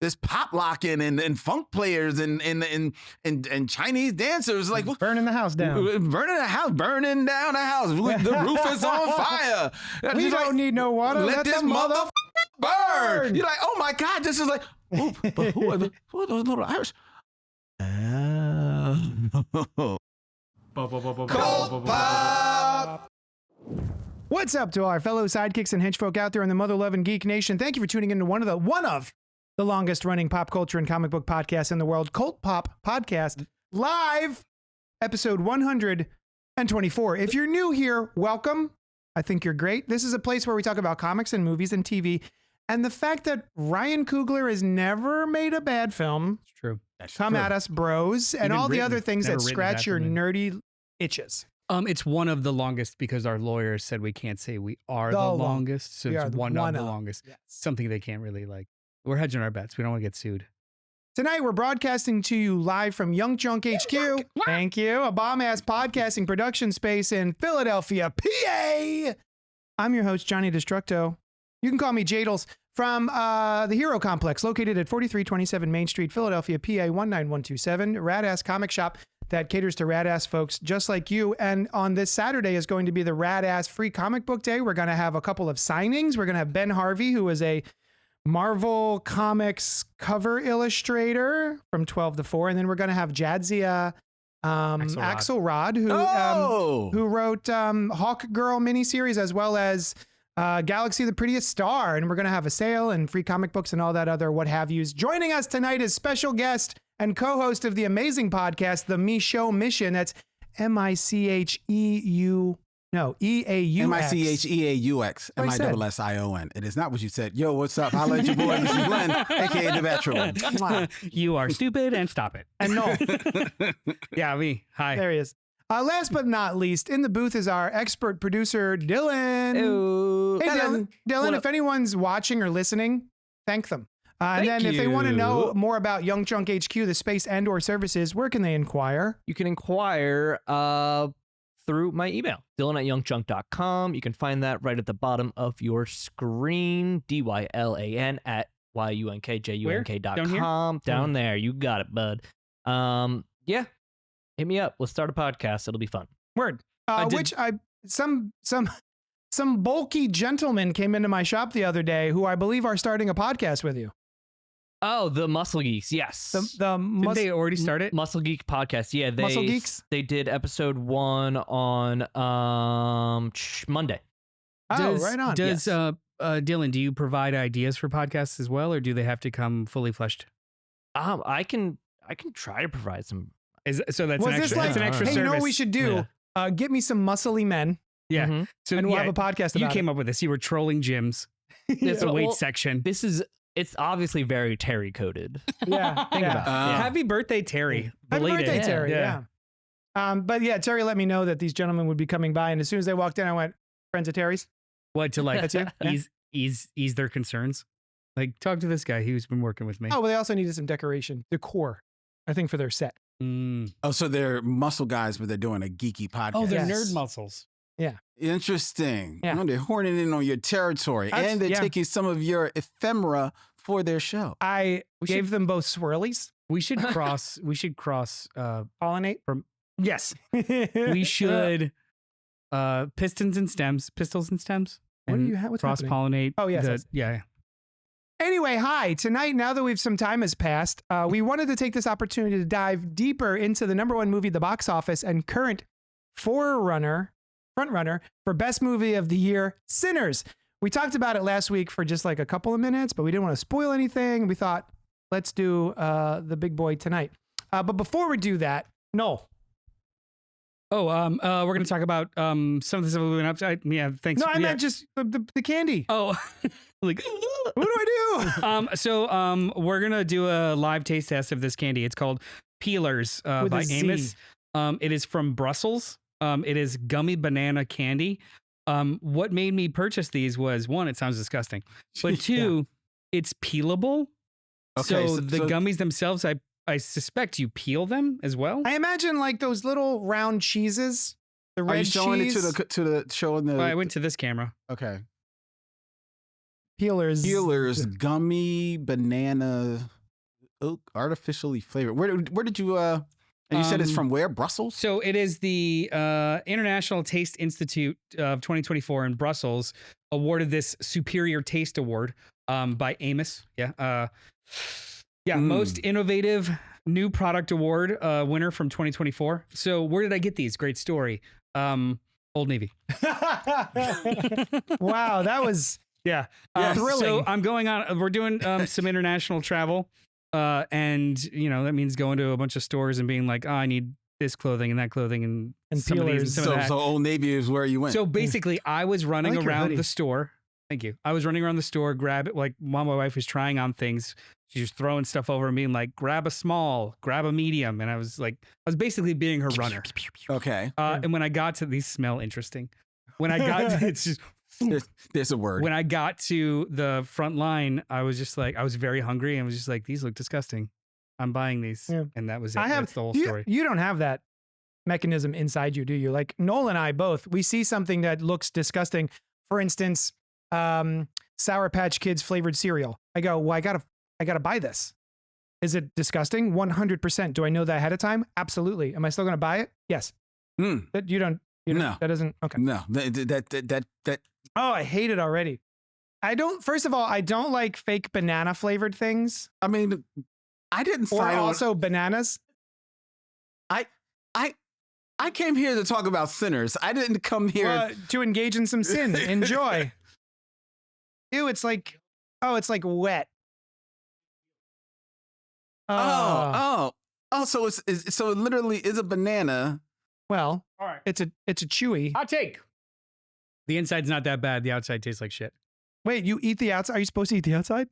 there's pop locking and funk players and Chinese dancers, like burning the house down, burning down the house. The roof is on fire. We don't need no water. Let this mother burn. You're like, oh my God, this is like, oh, but who are those little Irish? CultPop. What's up to our fellow sidekicks and henchfolk out there in the mother-loving geek nation? Thank you for tuning into one of the longest running pop culture and comic book podcasts in the world, CultPop Podcast, live, episode 124. If you're new here, welcome. I think you're great. This is a place where we talk about comics and movies and TV, and the fact that Ryan Coogler has never made a bad film. It's true. Come at us, bros, and all the other things that scratch your nerdy itches. It's one of the longest because our lawyers said we can't say we are the longest. So it's one of the longest. Yes. Something they can't really like. We're hedging our bets. We don't want to get sued. Tonight, we're broadcasting to you live from YunkJunk HQ. Thank you. A bomb-ass podcasting production space in Philadelphia, PA. I'm your host, Johnny Destructo. You can call me Jadles from the Hero Complex, located at 4327 Main Street, Philadelphia, PA 19127. Rad-ass comic shop that caters to rad-ass folks just like you. And on this Saturday is going to be the rad-ass free comic book day. We're going to have a couple of signings. We're going to have Ben Harvey, who is a Marvel Comics cover illustrator from 12 to 4. And then we're going to have Jadzia Axelrod, who wrote Hawk Girl miniseries, as well as Galaxy the Prettiest Star. And we're going to have a sale and free comic books and all that other what have yous. Joining us tonight is special guest and co-host of the amazing podcast, the Micheaux Mission. That's M-I-C-H-E-U. No, E-A-U-X. M-I-C-H-E-A-U-X. M-I-S-S-I-O-n. It is not what you said. Yo, what's up? Holla at your boy, this is Glenn, a.k.a. the Veteran. You are stupid and stop it. And no. Yeah, me. Hi. There he is. Last but not least, in the booth is our expert producer, Dylan. Ooh. Hey, Dylan, if anyone's watching or listeing, thank them. And then if they want to know more about YunkJunk HQ, the space Andor services, where can they inquire? You can inquire through my email, dylan@yunkjunk.com. You can find that right at the bottom of your screen, dylan@yunkjunk.com. Down there. You got it, bud. Yeah. Hit me up. Let's start a podcast. It'll be fun. Word. Some bulky gentlemen came into my shop the other day who I believe are starting a podcast with you. Oh, the Muscle Geeks. Yes. Did they already start it? Muscle Geek podcast. Yeah. Muscle Geeks? They did episode 1 on Monday. Right on. Does Dylan, do you provide ideas for podcasts as well, or do they have to come fully fleshed? I can try to provide some. So that's an extra service. Hey, you know what we should do? Yeah. Get me some muscly men. Yeah. Mm-hmm. So and we'll have a podcast about You came up with this. You were trolling gyms. It's a weight section. It's obviously very Terry coded. Yeah. Think about it. Happy birthday, Terry. Happy birthday, Terry. Yeah. But yeah, Terry let me know that these gentlemen would be coming by. And as soon as they walked in, I went, friends of Terry's? What, to like That's it? ease their concerns? Like, talk to this guy who's been working with me. Oh, well, they also needed some decor, I think, for their set. Oh, so they're muscle guys, but they're doing a geeky podcast. Oh, they're nerd muscles. Yeah. Interesting. Yeah. They're horning in on your territory, and they're taking some of your ephemera for their show. I gave them both swirlies. We should cross pollinate from. Yes. We should pistils and stems. What do you have? Cross pollinate. Oh, yes. Yeah. Anyway, hi. Tonight, now that some time has passed, we wanted to take this opportunity to dive deeper into the #1 movie at the box office and current frontrunner for best movie of the year, Sinners. We talked about it last week for just like a couple of minutes, but we didn't want to spoil anything. We thought, let's do the big boy tonight. But before we do that, no. Oh, we're going to talk about some of the stuff we've been up to. Yeah, thanks. No, I meant just the candy. Oh, like, what do I do? So we're going to do a live taste test of this candy. It's called Peelers by Amos. It is from Brussels. It is gummy banana candy. What made me purchase these was, one, it sounds disgusting, but two, it's peelable. Okay, so the gummies themselves, I suspect you peel them as well. I imagine like those little round cheeses. The red cheese. Are you showing it to the showing the? I went to this camera. Okay. Peelers. Peelers, gummy banana, artificially flavored. Where did you? And you said it's from where? Brussels. So it is the International Taste Institute of 2024 in Brussels awarded this Superior Taste Award by Amos. Most innovative new product award winner from 2024. So where did I get these? Great story. Old Navy. Wow, that was thrilling. So I'm going on. We're doing some international travel, and that means going to a bunch of stores and being like, oh, I need this clothing and that clothing and some of these and some of that. So Old Navy is where you went. So basically, I was running around the store. Thank you. I was running around the store, while my wife was trying on things. She was throwing stuff over and being like, grab a small, grab a medium. And I was basically being her runner. Okay. And when I got to, these smell interesting. When I got to, it's just, there's a word. when I got to the front line, I was just like, I was very hungry and was just like, these look disgusting. I'm buying these. Yeah. And that was it. That's the whole story. You don't have that mechanism inside you, do you? Like Noel and I both, we see something that looks disgusting. For instance, Sour Patch Kids flavored cereal. I go, well, I gotta buy this. Is it disgusting? 100%. Do I know that ahead of time? Absolutely. Am I still going to buy it? Yes. But you don't. No. That doesn't. Okay. No. That. Oh, I hate it already. First of all, I don't like fake banana flavored things. I mean, I didn't sign on. Also bananas. I came here to talk about sinners. I didn't come here to engage in some sin. Enjoy. Ew, it's like wet. So so it literally is a banana. Well, all right. It's a chewy. Hot take. The inside's not that bad. The outside tastes like shit. Wait, you eat the outside? Are you supposed to eat the outside?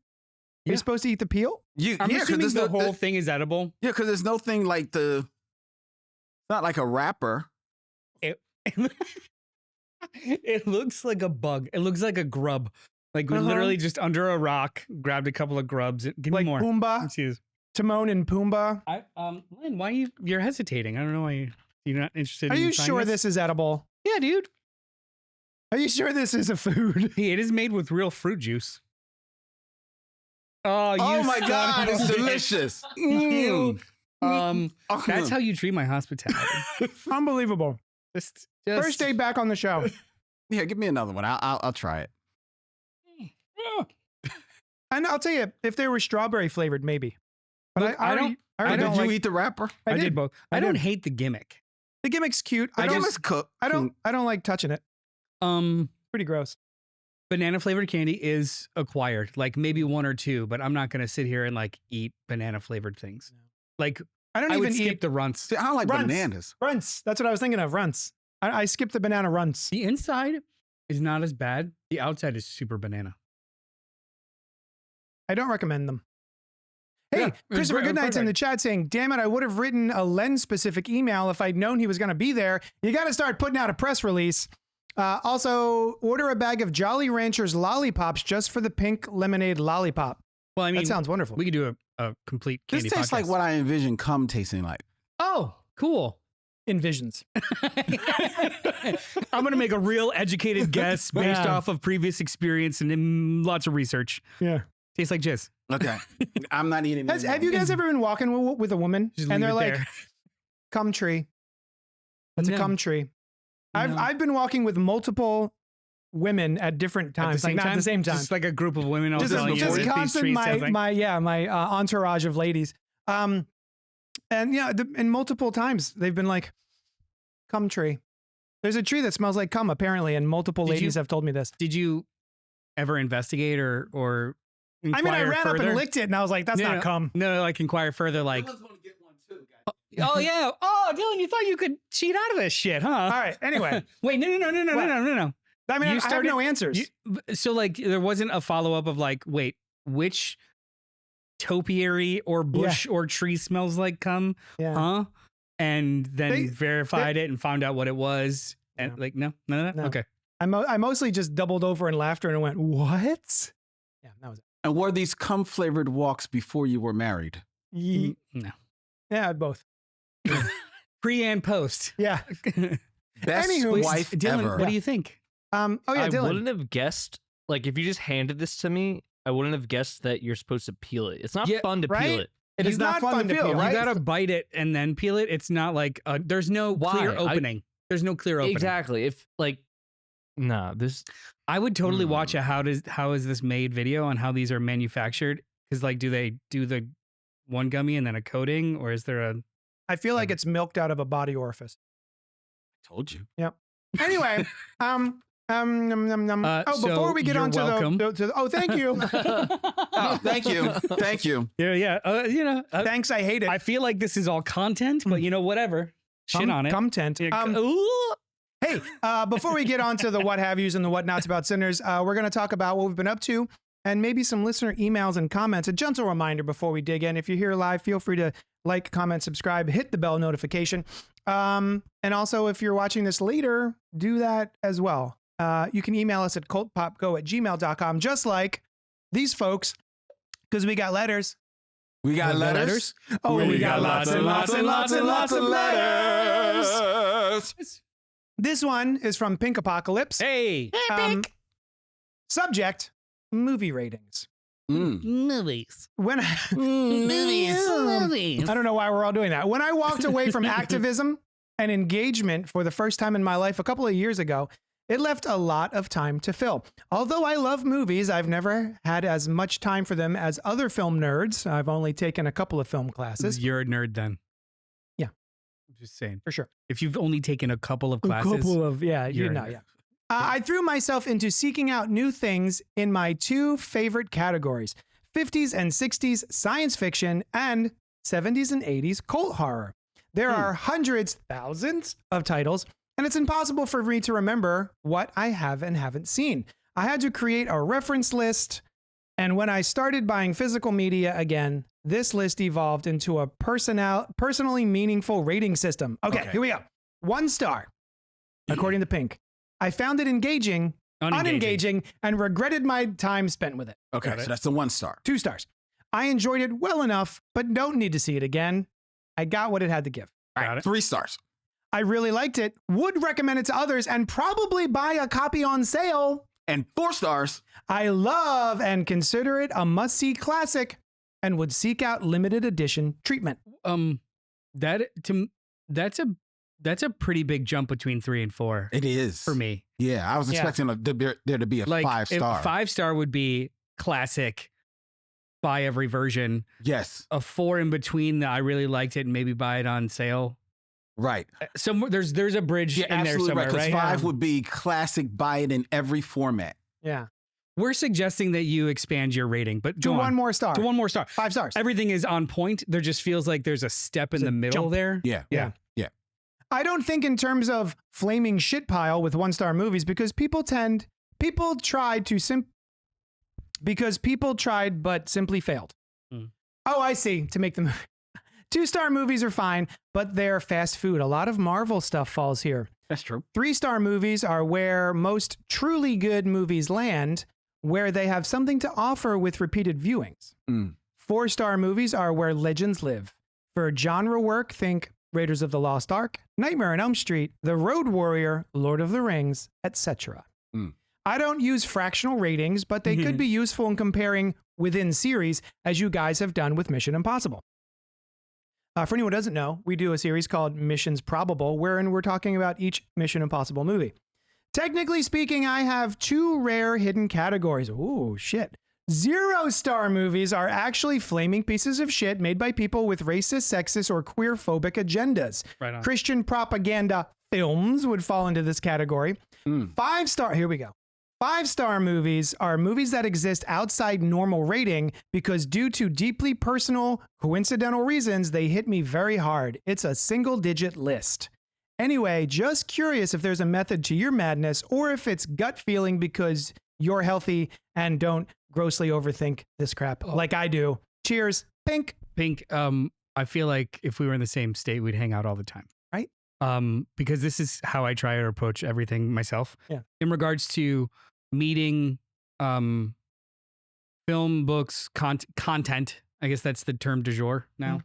Yeah. Are you supposed to eat the peel? I'm assuming the whole thing is edible. Yeah, because there's no thing like it's not like a wrapper. It looks like a bug. It looks like a grub. Like we literally just under a rock, grabbed a couple of grubs. Give me more. Pumbaa? Timon and Pumbaa? Lynn, why you're hesitating? I don't know why you're not interested. Are you sure this is edible? Yeah, dude. Are you sure this is a food? It is made with real fruit juice. Oh my God, it's delicious. That's how you treat my hospitality. Unbelievable. Just First day back on the show. Yeah, give me another one. I'll try it. And I'll tell you, if they were strawberry flavored, maybe. But look, I don't. Did you eat the wrapper? I did both. I don't hate the gimmick. The gimmick's cute. I don't like touching it. Pretty gross. Banana flavored candy is acquired, like maybe one or two, but I'm not gonna sit here and like eat banana flavored things. Like I would skip the runts. See, I don't like bananas. Runts. That's what I was thinking of. Runts. I skipped the banana runts. The inside is not as bad. The outside is super banana. I don't recommend them. Hey, Christopher Goodnight's in the chat saying, damn it, I would have written a Len-specific email if I'd known he was going to be there. You got to start putting out a press release. Also, order a bag of Jolly Ranchers lollipops just for the pink lemonade lollipop. Well, I mean, that sounds wonderful. We could do a complete candy This tastes podcast. like what I envision cum tasting like. Oh, cool. Envisions. I'm going to make a real educated guess based off of previous experience and lots of research. Yeah. Tastes like jizz. Okay. I'm not eating it. Have you guys ever been walking with a woman and they're like, cum tree? That's a cum tree. I've been walking with multiple women at different times, not at the same time. Just like a group of women. Just constant my entourage of ladies. And yeah, and multiple times they've been like, cum tree. There's a tree that smells like cum apparently, and multiple ladies have told me this. Did you ever investigate or I mean, I ran up and licked it, and I was like, "That's not cum." No, like inquire further. Like, oh yeah, oh Dylan, you thought you could cheat out of this shit, huh? All right. Anyway, wait, no. I mean, I have no answers. So like, there wasn't a follow up of like, wait, which topiary or bush or tree smells like cum? Yeah. Huh? And then verified it and found out what it was. And like, no. Okay. I mostly just doubled over in laughter and went, "What?" Yeah, that was it. And were these cum flavored walks before you were married? No. Yeah, both. Pre and post. Yeah. Best wife Dylan, ever. what do you think? Dylan. I wouldn't have guessed like if you just handed this to me, I wouldn't have guessed that you're supposed to peel it. It's not Yeah, fun to right? peel it. It is not fun to peel, right? You gotta bite it and then peel it. It's not like there's no clear Why? opening. There's no clear opening. Exactly. If like, nah, this. I would totally watch a how is this made video on how these are manufactured. Because like, do they do the one gummy and then a coating, or is there a? I feel like it's milked out of a body orifice. Told you. Yep. Anyway, before we get on to the oh, thank you. Oh, thank you. Thank you. Yeah. Thanks, I hate it. I feel like this is all content, but whatever. Shit on it. Content. Hey, before we get on to the what have yous and the what nots about sinners, we're going to talk about what we've been up to and maybe some listener emails and comments. A gentle reminder before we dig in. If you're here live, feel free to like, comment, subscribe, hit the bell notification. And also, if you're watching this later, do that as well. You can email us at cultpopgo@gmail.com, just like these folks, because we got letters. We got letters. Oh, we got lots and lots and lots and lots of letters. This one is from Pink Apocalypse. Hey, Subject, movie ratings. movies. Movies. I don't know why we're all doing that. When I walked away from activism and engagement for the first time in my life a couple of years ago, it left a lot of time to fill. Although I love movies, I've never had as much time for them as other film nerds. I've only taken a couple of film classes. You're a nerd then. Yeah. I'm just saying. For sure. If you've only taken a couple of classes. You know, yeah. I threw myself into seeking out new things in my two favorite categories, 50s and 60s science fiction and 70s and 80s cult horror. There are hundreds, thousands of titles, and it's impossible for me to remember what I have and haven't seen. I had to create a reference list, and when I started buying physical media again, this list evolved into a personally meaningful rating system. Okay, here we go. 1 star, according to Pink. I found it engaging, unengaging, and regretted my time spent with it. Okay, so that's the 1 star. 2 stars. I enjoyed it well enough, but don't need to see it again. I got what it had to give. Got it. 3 stars. I really liked it, would recommend it to others, and probably buy a copy on sale. And 4 stars. I love and consider it a must-see classic and would seek out limited edition treatment. That's a pretty big jump between 3 and 4. It is. For me. Yeah, I was expecting there to be a 5 star. 5 star would be classic, buy every version. Yes. A 4 in between that I really liked it and maybe buy it on sale. Right. Somewhere there's a bridge in there somewhere, right? right? 5 would be classic, buy it in every format. Yeah. We're suggesting that you expand your rating, but Do one more star. Do 1 more star. 5 stars. Everything is on point. There just feels like there's a step in the middle there. Yeah. Yeah. I don't think in terms of flaming shit pile with 1 star movies because people tried but simply failed. Oh, I see. To make the movie. 2 star movies are fine, but they're fast food. A lot of Marvel stuff falls here. That's true. 3 star movies are where most truly good movies land, where they have something to offer with repeated viewings. 4 star movies are where legends live. For genre work, think Raiders of the Lost Ark, Nightmare on Elm Street, The Road Warrior, Lord of the Rings, etc. I don't use fractional ratings, but they could be useful in comparing within series, as you guys have done with Mission Impossible. For anyone who doesn't know, we do a series called Missions Probable, wherein we're talking about each Mission Impossible movie. Technically speaking, I have 2 rare hidden categories. Ooh, shit. 0 star movies are actually flaming pieces of shit made by people with racist, sexist, or queer-phobic agendas. Right on. Christian propaganda films would fall into this category. 5 star, here we go. 5 star movies are movies that exist outside normal rating because due to deeply personal, coincidental reasons, they hit me very hard. It's a single-digit list. Anyway, just curious if there's a method to your madness or if it's gut feeling because you're healthy and don't grossly overthink this crap like I do. Cheers, Pink. Pink, I feel like if we were in the same state, we'd hang out all the time. Right. Because this is how I try to approach everything myself. Yeah. In regards to meeting film, books, content, I guess that's the term du jour now.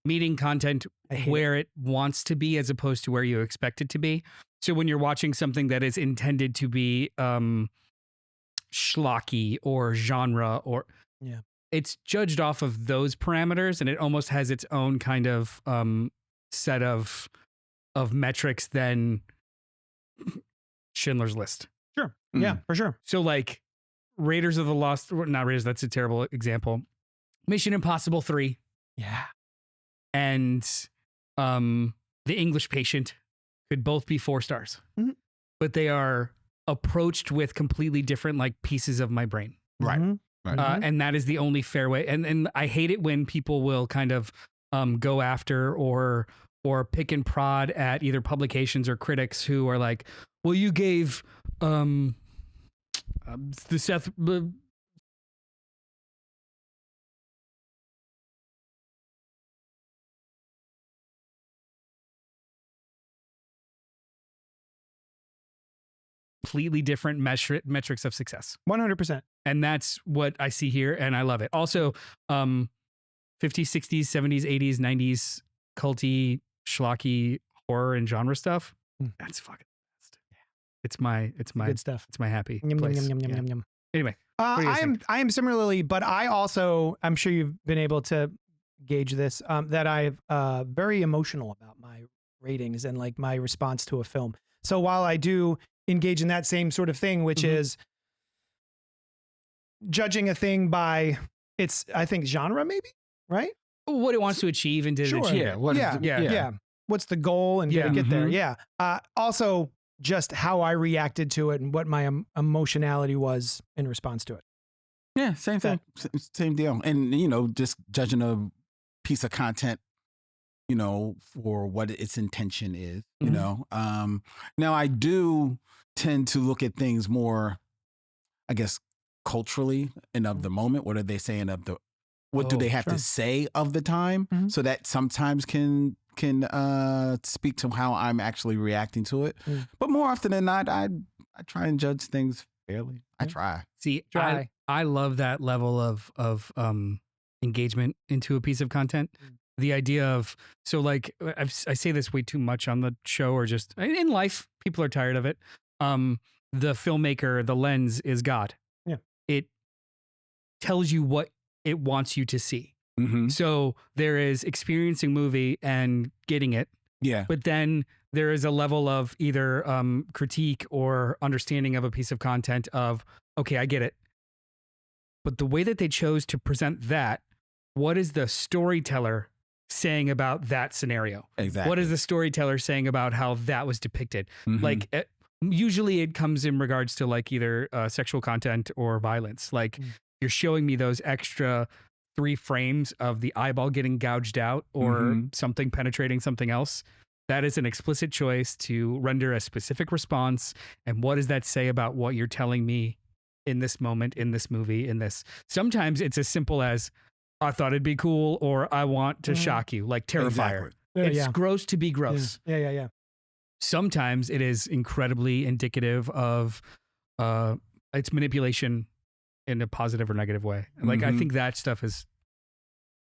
Meeting content where it wants to be as opposed to where you expect it to be. So when you're watching something that is intended to be schlocky or genre, or it's judged off of those parameters, and it almost has its own kind of set of metrics than Schindler's List. Sure. Yeah, for sure. So like Raiders of the Lost, not Raiders, that's a terrible example. Mission Impossible 3. Yeah. And The English Patient could both be 4 stars. Mm-hmm. But they are approached with completely different like pieces of my brain. Right. Mm-hmm. Right. And that is the only fair way. And I hate it when people will kind of go after or pick and prod at either publications or critics who are like, well, you gave the Seth completely different metrics of success. 100%. And that's what I see here, and I love it. Also, 50s, 60s, 70s, 80s, 90s, culty, schlocky horror and genre stuff. That's fucking best. It's my good stuff. It's my happy Yum, place. yum, yum, yum, Yeah. yum, yum. Anyway, what do you think? I am similarly, but I also, I'm sure you've been able to gauge this, that I'm very emotional about my ratings and like my response to a film. So while I do engage in that same sort of thing, which is judging a thing by its, I think, genre, maybe, right? What it wants to achieve and did it Sure. achieve. Yeah. What's the goal and get there? Yeah. Also, just how I reacted to it and what my emotionality was in response to it. Yeah, same thing. Same deal. And, just judging a piece of content, for what its intention is, Now I do tend to look at things more, I guess, culturally and of the moment. What are they saying what do they have to say of the time? So that sometimes can speak to how I'm actually reacting to it. But more often than not, I try and judge things fairly. I try. See, I love that level of engagement into a piece of content. The idea of, so like, I say this way too much on the show or just in life, people are tired of it. The filmmaker, the lens is God. Yeah. It tells you what it wants you to see. So there is experiencing movie and getting it. Yeah. But then there is a level of either critique or understanding of a piece of content of, okay, I get it. But the way that they chose to present that, what is the storyteller saying about that scenario? Exactly. What is the storyteller saying about how that was depicted? Like, usually it comes in regards to like either sexual content or violence. Like you're showing me those extra 3 frames of the eyeball getting gouged out or something penetrating something else. That is an explicit choice to render a specific response. And what does that say about what you're telling me in this moment, in this movie, in this? Sometimes it's as simple as, I thought it'd be cool, or I want to shock you, like Terrifier. Exactly. It's gross to be gross. Yeah. Sometimes it is incredibly indicative of its manipulation in a positive or negative way. Like, I think that stuff is,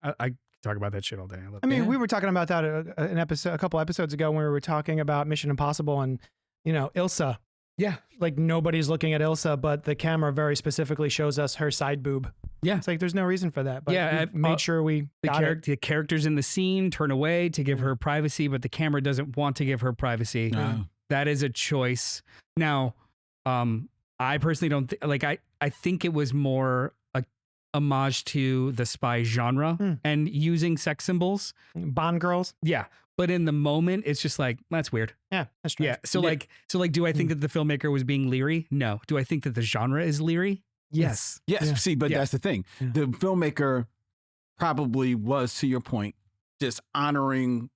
I talk about that shit all day. I mean, we were talking about that a couple episodes ago when we were talking about Mission Impossible and, Ilsa. Yeah. Like nobody's looking at Ilsa, but the camera very specifically shows us her side boob. Yeah. It's like, there's no reason for that. But yeah. we made sure we the characters in the scene turn away to give her privacy, but the camera doesn't want to give her privacy. No. That is a choice. Now, I personally don't I think it was more a homage to the spy genre and using sex symbols. Bond girls. Yeah. But in the moment, it's just like, that's weird. Yeah, that's true. Yeah. So like, do I think that the filmmaker was being leery? No. Do I think that the genre is leery? Yes. Yes. Yeah. See, but that's the thing. Yeah. The filmmaker probably was, to your point, just honoring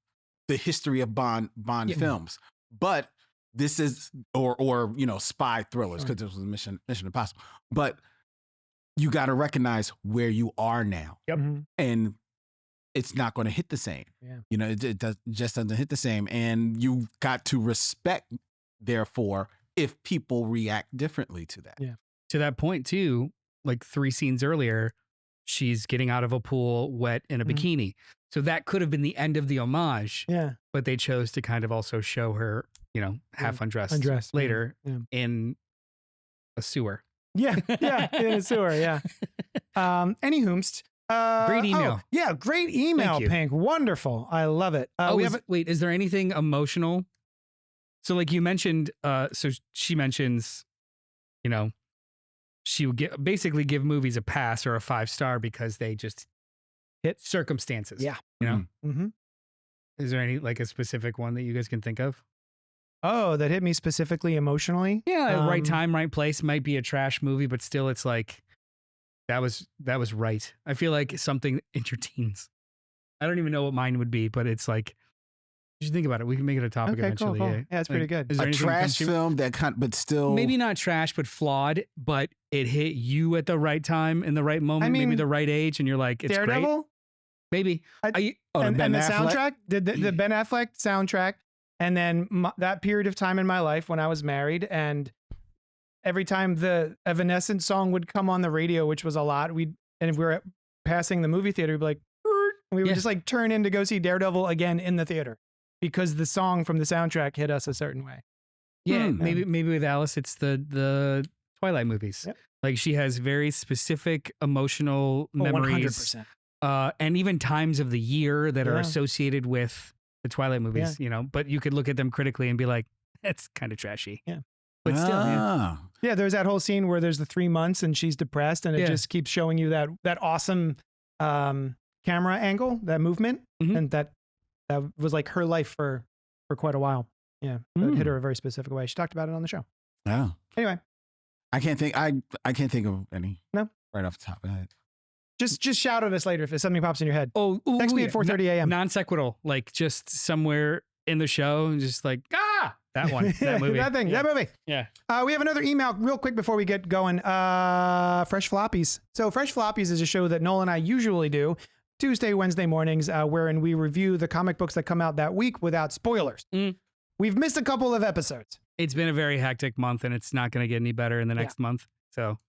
the history of Bond films. But this is, or spy thrillers, because this was Mission Impossible. But you got to recognize where you are now. Yep. And it's not going to hit the same. Yeah. It just doesn't hit the same. And you got to respect, therefore, if people react differently to that. Yeah. To that point, too, like 3 scenes earlier, she's getting out of a pool wet in a bikini. So that could have been the end of the homage. Yeah. But they chose to kind of also show her, half undressed later in a sewer. Yeah, in a sewer. Yeah. Any whomst. Great email. Yeah, great email, Thank you. Pink. Wonderful. I love it. Wait, is there anything emotional? So like you mentioned, so she mentions, you know, she would basically give movies a pass or a 5-star because they just hit circumstances. Yeah. You know? Mm-hmm. Is there any like a specific one that you guys can think of? Oh, that hit me specifically emotionally? Yeah, right time, right place. Might be a trash movie, but still it's like that was right. I feel like something interteens. I don't even know what mine would be, but it's like you should think about it. We can make it a topic Okay, eventually. cool. Yeah, Yeah, it's pretty good. Is there A anything that comes trash to you? film but still Maybe not trash, but flawed, but it hit you at the right time in the right moment, mean, maybe the right age, and you're like, it's Daredevil? great. Maybe. Oh, and Ben the Affleck? soundtrack, the Ben Affleck soundtrack, and then that period of time in my life when I was married, and every time the Evanescence song would come on the radio, which was a lot, and if we were passing the movie theater, we'd be like, and we would just like turn in to go see Daredevil again in the theater because the song from the soundtrack hit us a certain way. Yeah, maybe with Alice, it's the Twilight movies. Yep. Like she has very specific emotional memories, 100%. and even times of the year that are associated with the Twilight movies. Yeah. You know, but you could look at them critically and be like, that's kind of trashy. Yeah. But still, Yeah, there's that whole scene where there's the 3 months and she's depressed, and it just keeps showing you that awesome camera angle, that movement, and that was like her life for quite a while. Yeah, that hit her a very specific way. She talked about it on the show. Yeah. Anyway, I can't think of any. No? Right off the top of my head. just shout at us later if something pops in your head. Text me at 4:30 a.m. Non sequital, like just somewhere in the show, and just like that one, that movie, that movie. Yeah. We have another email real quick before we get going. Fresh Floppies. So Fresh Floppies is a show that Noel and I usually do Tuesday, Wednesday mornings, wherein we review the comic books that come out that week without spoilers. We've missed a couple of episodes. It's been a very hectic month, and it's not going to get any better in the next month. So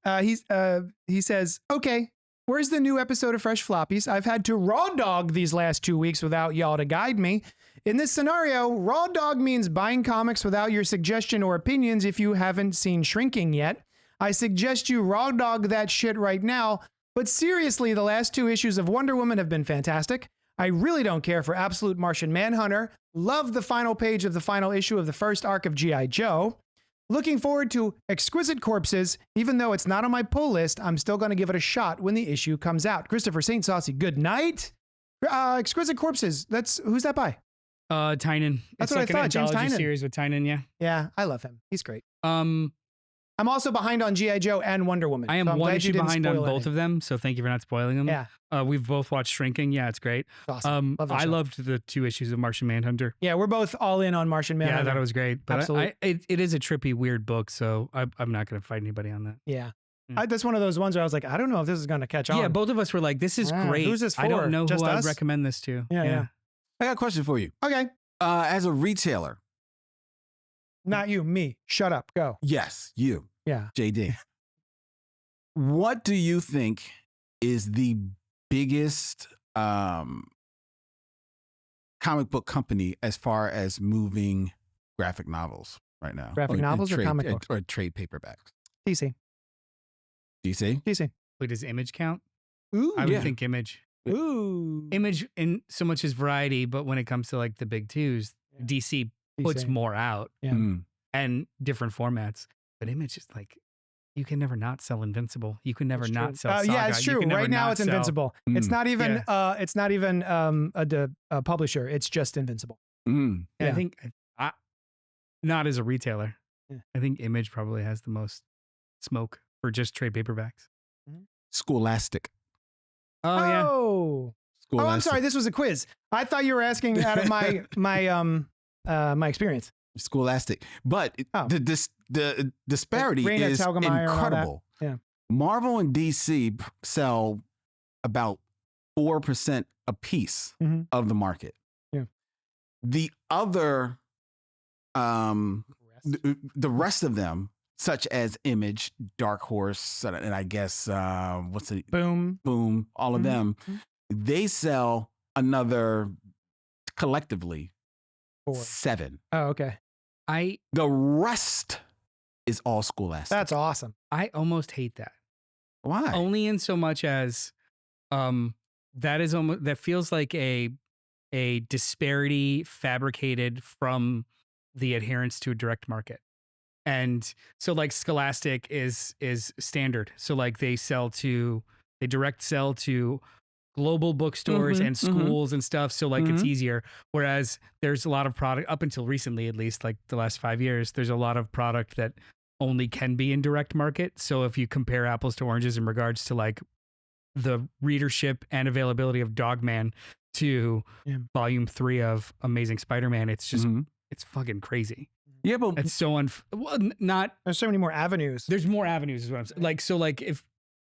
he says, okay, where's the new episode of Fresh Floppies? I've had to raw dog these last 2 weeks without y'all to guide me. In this scenario, raw dog means buying comics without your suggestion or opinions if you haven't seen Shrinking yet. I suggest you raw dog that shit right now. But seriously, the last 2 issues of Wonder Woman have been fantastic. I really don't care for Absolute Martian Manhunter. Love the final page of the final issue of the first arc of G.I. Joe. Looking forward to Exquisite Corpses. Even though it's not on my pull list, I'm still going to give it a shot when the issue comes out. Christopher St. Saucy, good night. Exquisite Corpses, who's that by? Tynan. That's it's what like I thought, an James anthology Tynan. series with Tynan, yeah. Yeah, I love him. He's great. I'm also behind on G.I. Joe and Wonder Woman. I am so I'm one glad issue you didn't behind on spoil both any. of them, so thank you for not spoiling them. Yeah. We've both watched Shrinking. Yeah, it's great. Awesome. Love that I show. loved the 2 issues of Martian Manhunter. Yeah, we're both all in on Martian Yeah, I Manhunter. thought it was great. But Absolutely. it is a trippy, weird book, so I'm not going to fight anybody on that. Yeah. Mm. That's one of those ones where I was like, I don't know if this is going to catch on. Yeah, both of us were like, this is great. Who's this I for? don't know Just who us? I'd recommend this to. Yeah. I got a question for you. Okay. As a retailer, Not you, me. Shut up. Go. yes, you, Yeah. JD. What do you think is the biggest comic book company as far as moving graphic novels right now? Graphic novels or trade, comic books? Or trade paperbacks? DC. DC? DC. Wait, does Image count? Ooh. I would yeah. think Image. Ooh. Image in so much as variety, but when it comes to like the big twos, Yeah. DC puts DC. more out Yeah. Mm. and different formats. But Image is like, you can never not sell Invincible. You can never It's not true. sell Saga. Yeah, it's You true. can never Right now not it's sell- Invincible. It's Mm. not even a publisher. It's just Invincible. Mm. And Yeah. I think, not as a retailer, Yeah. I think Image probably has the most smoke for just trade paperbacks. Scholastic. Oh, yeah. Oh, I'm sorry. This was a quiz. I thought you were asking out of my experience. Scholastic. But Oh. the disparity Raina is Telgemeier and all that. incredible. Yeah. Marvel and DC sell about 4% a piece Mhm. of the market. Yeah. The other, the rest of them, such as Image, Dark Horse, and I guess Boom. Boom, all of Mhm. them, they sell another collectively 4. 7. Oh, okay. I The rest is all Scholastic. That's awesome. I almost hate that. Why? Only in so much as that feels like a disparity fabricated from the adherence to a direct market. And so like Scholastic is standard. So like they direct sell to global bookstores and schools and stuff. So like it's easier. Whereas there's a lot of product up until recently, at least like the last 5 years, there's a lot of product that only can be in direct market. So if you compare apples to oranges in regards to like the readership and availability of Dogman to volume 3 of Amazing Spider-Man, it's just, it's fucking crazy. Yeah, but it's so not. There's so many more avenues. There's more avenues is what I'm saying. Like, so like if.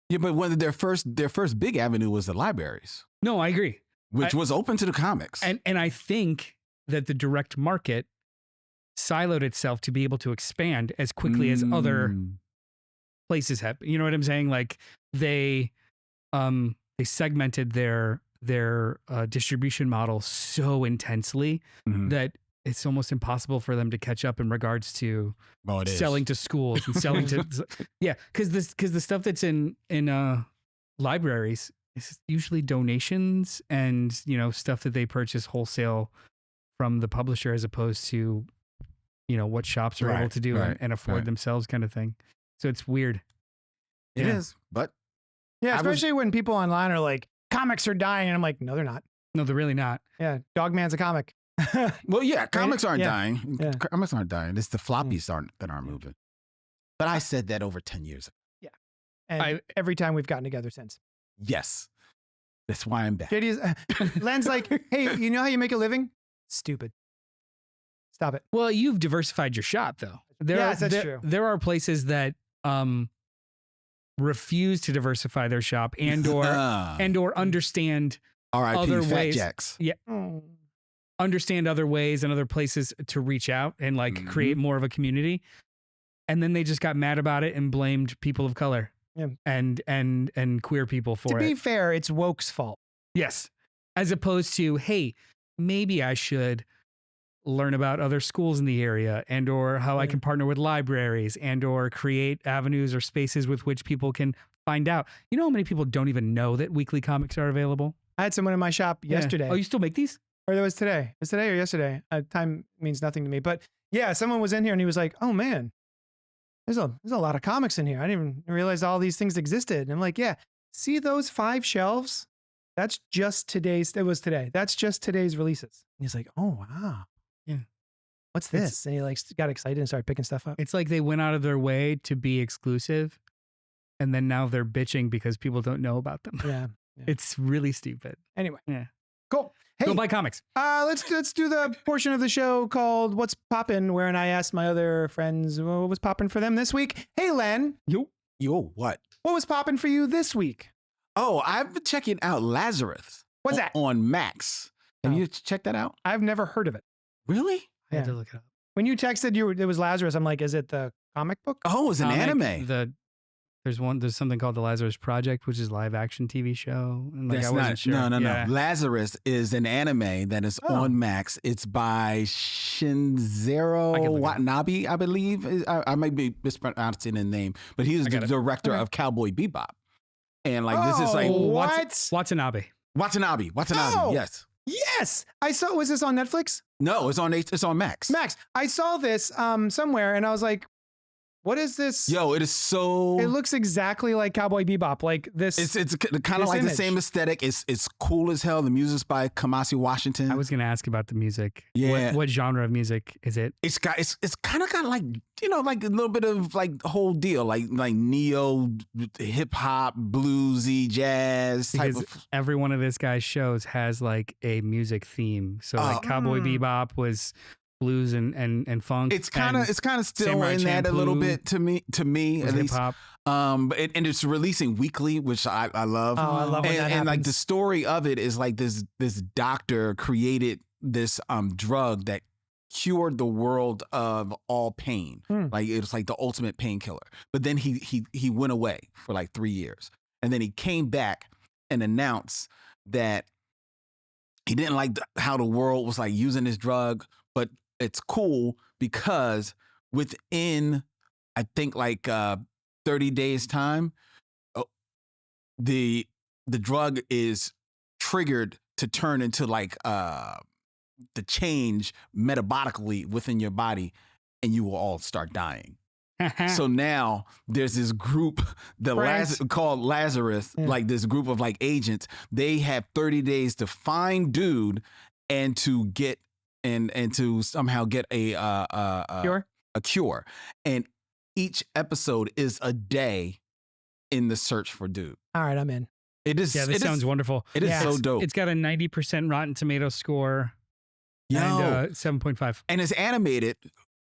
Yeah, but one of their first big avenue was the libraries. No, I agree. Which was open to the comics. And I think that the direct market siloed itself to be able to expand as quickly as other places have. You know what I'm saying? Like they segmented their distribution model so intensely that it's almost impossible for them to catch up in regards to selling to schools and selling to because the stuff that's in libraries is usually donations and stuff that they purchase wholesale from the publisher as opposed to what shops are able to do and afford themselves kind of thing. So it's weird. It is, but especially when people online are like, comics are dying, and I'm like, no, they're not. No, they're really not. Yeah, Dogman's a comic. Well, yeah, comics aren't dying. Yeah. Comics aren't dying. It's the floppies that aren't moving. But I said that over 10 years ago. Yeah. And every time we've gotten together since. Yes. That's why I'm back. Len's like, hey, you know how you make a living? Stupid. Stop it. Well, you've diversified your shop, though. That's true. There are places that refuse to diversify their shop and or understand other ways. Jacks. Yeah. Understand other ways and other places to reach out and like create more of a community. And then they just got mad about it and blamed people of color and queer people for it. To be fair, it's woke's fault. Yes. As opposed to, hey, maybe I should learn about other schools in the area and or how I can partner with libraries and or create avenues or spaces with which people can find out. You know how many people don't even know that weekly comics are available? I had someone in my shop yesterday. Oh, you still make these? Or that was today. It was today or yesterday. Time means nothing to me. But yeah, someone was in here and he was like, oh man, there's a lot of comics in here. I didn't even realize all these things existed. And I'm like, yeah, see those 5 shelves? That's just today's. It was today. That's just today's releases. And he's like, oh, wow. Yeah. What's this? And he like got excited and started picking stuff up. It's like they went out of their way to be exclusive. And then now they're bitching because people don't know about them. Yeah. It's really stupid. Anyway. Yeah. Cool. Hey, go buy comics. Let's do the portion of the show called What's Poppin', wherein I asked my other friends what was poppin' for them this week. Hey, Len. Yo, what? What was poppin' for you this week? Oh, I've been checking out Lazarus. What's that? On Max. Have you checked that out? I've never heard of it. Really? I had to look it up. When you texted it was Lazarus, I'm like, is it the comic book? Oh, it's an anime. There's something called the Lazarus Project, which is a live action TV show. And like, That's I wasn't not, sure. No. Lazarus is an anime that is on Max. It's by Shinichirō Watanabe, I believe. I might be mispronouncing the name, but he's the director of Cowboy Bebop. And like this is like what? Watanabe. Oh, yes. Yes, I saw. Was this on Netflix? No, it's on Max. Max, I saw this somewhere, and I was like, "What is this?" Yo, it is so. It looks exactly like Cowboy Bebop. Like this. It's kind of like the same aesthetic. It's cool as hell. The music's by Kamasi Washington. I was gonna ask about the music. Yeah. What genre of music is it? It's kind of got like like a little bit of like the whole deal, like neo hip hop, bluesy, jazz type of. Every one of this guy's shows has like a music theme. So like Cowboy Bebop was blues and funk. It's kind of still Samurai in that a little bit to me at least. Hip-hop. And it's releasing weekly, which I love. Oh, I love when that happens. And like the story of it is like this doctor created this drug that cured the world of all pain. Like it was like the ultimate painkiller. But then he went away for like 3 years. And then he came back and announced that he didn't like how the world was like using this drug, but it's cool because within I think like 30 days time, the drug is triggered to turn into like the change metabolically within your body, and you will all start dying. So now there's this group called Lazarus, like this group of like agents. They have 30 days to find dude and to get and to somehow get a cure. And each episode is a day in the search for dude. All right, I'm in. It is. Yeah, this sounds wonderful. It is so dope. It's got a 90% Rotten Tomato score and 7.5. And it's animated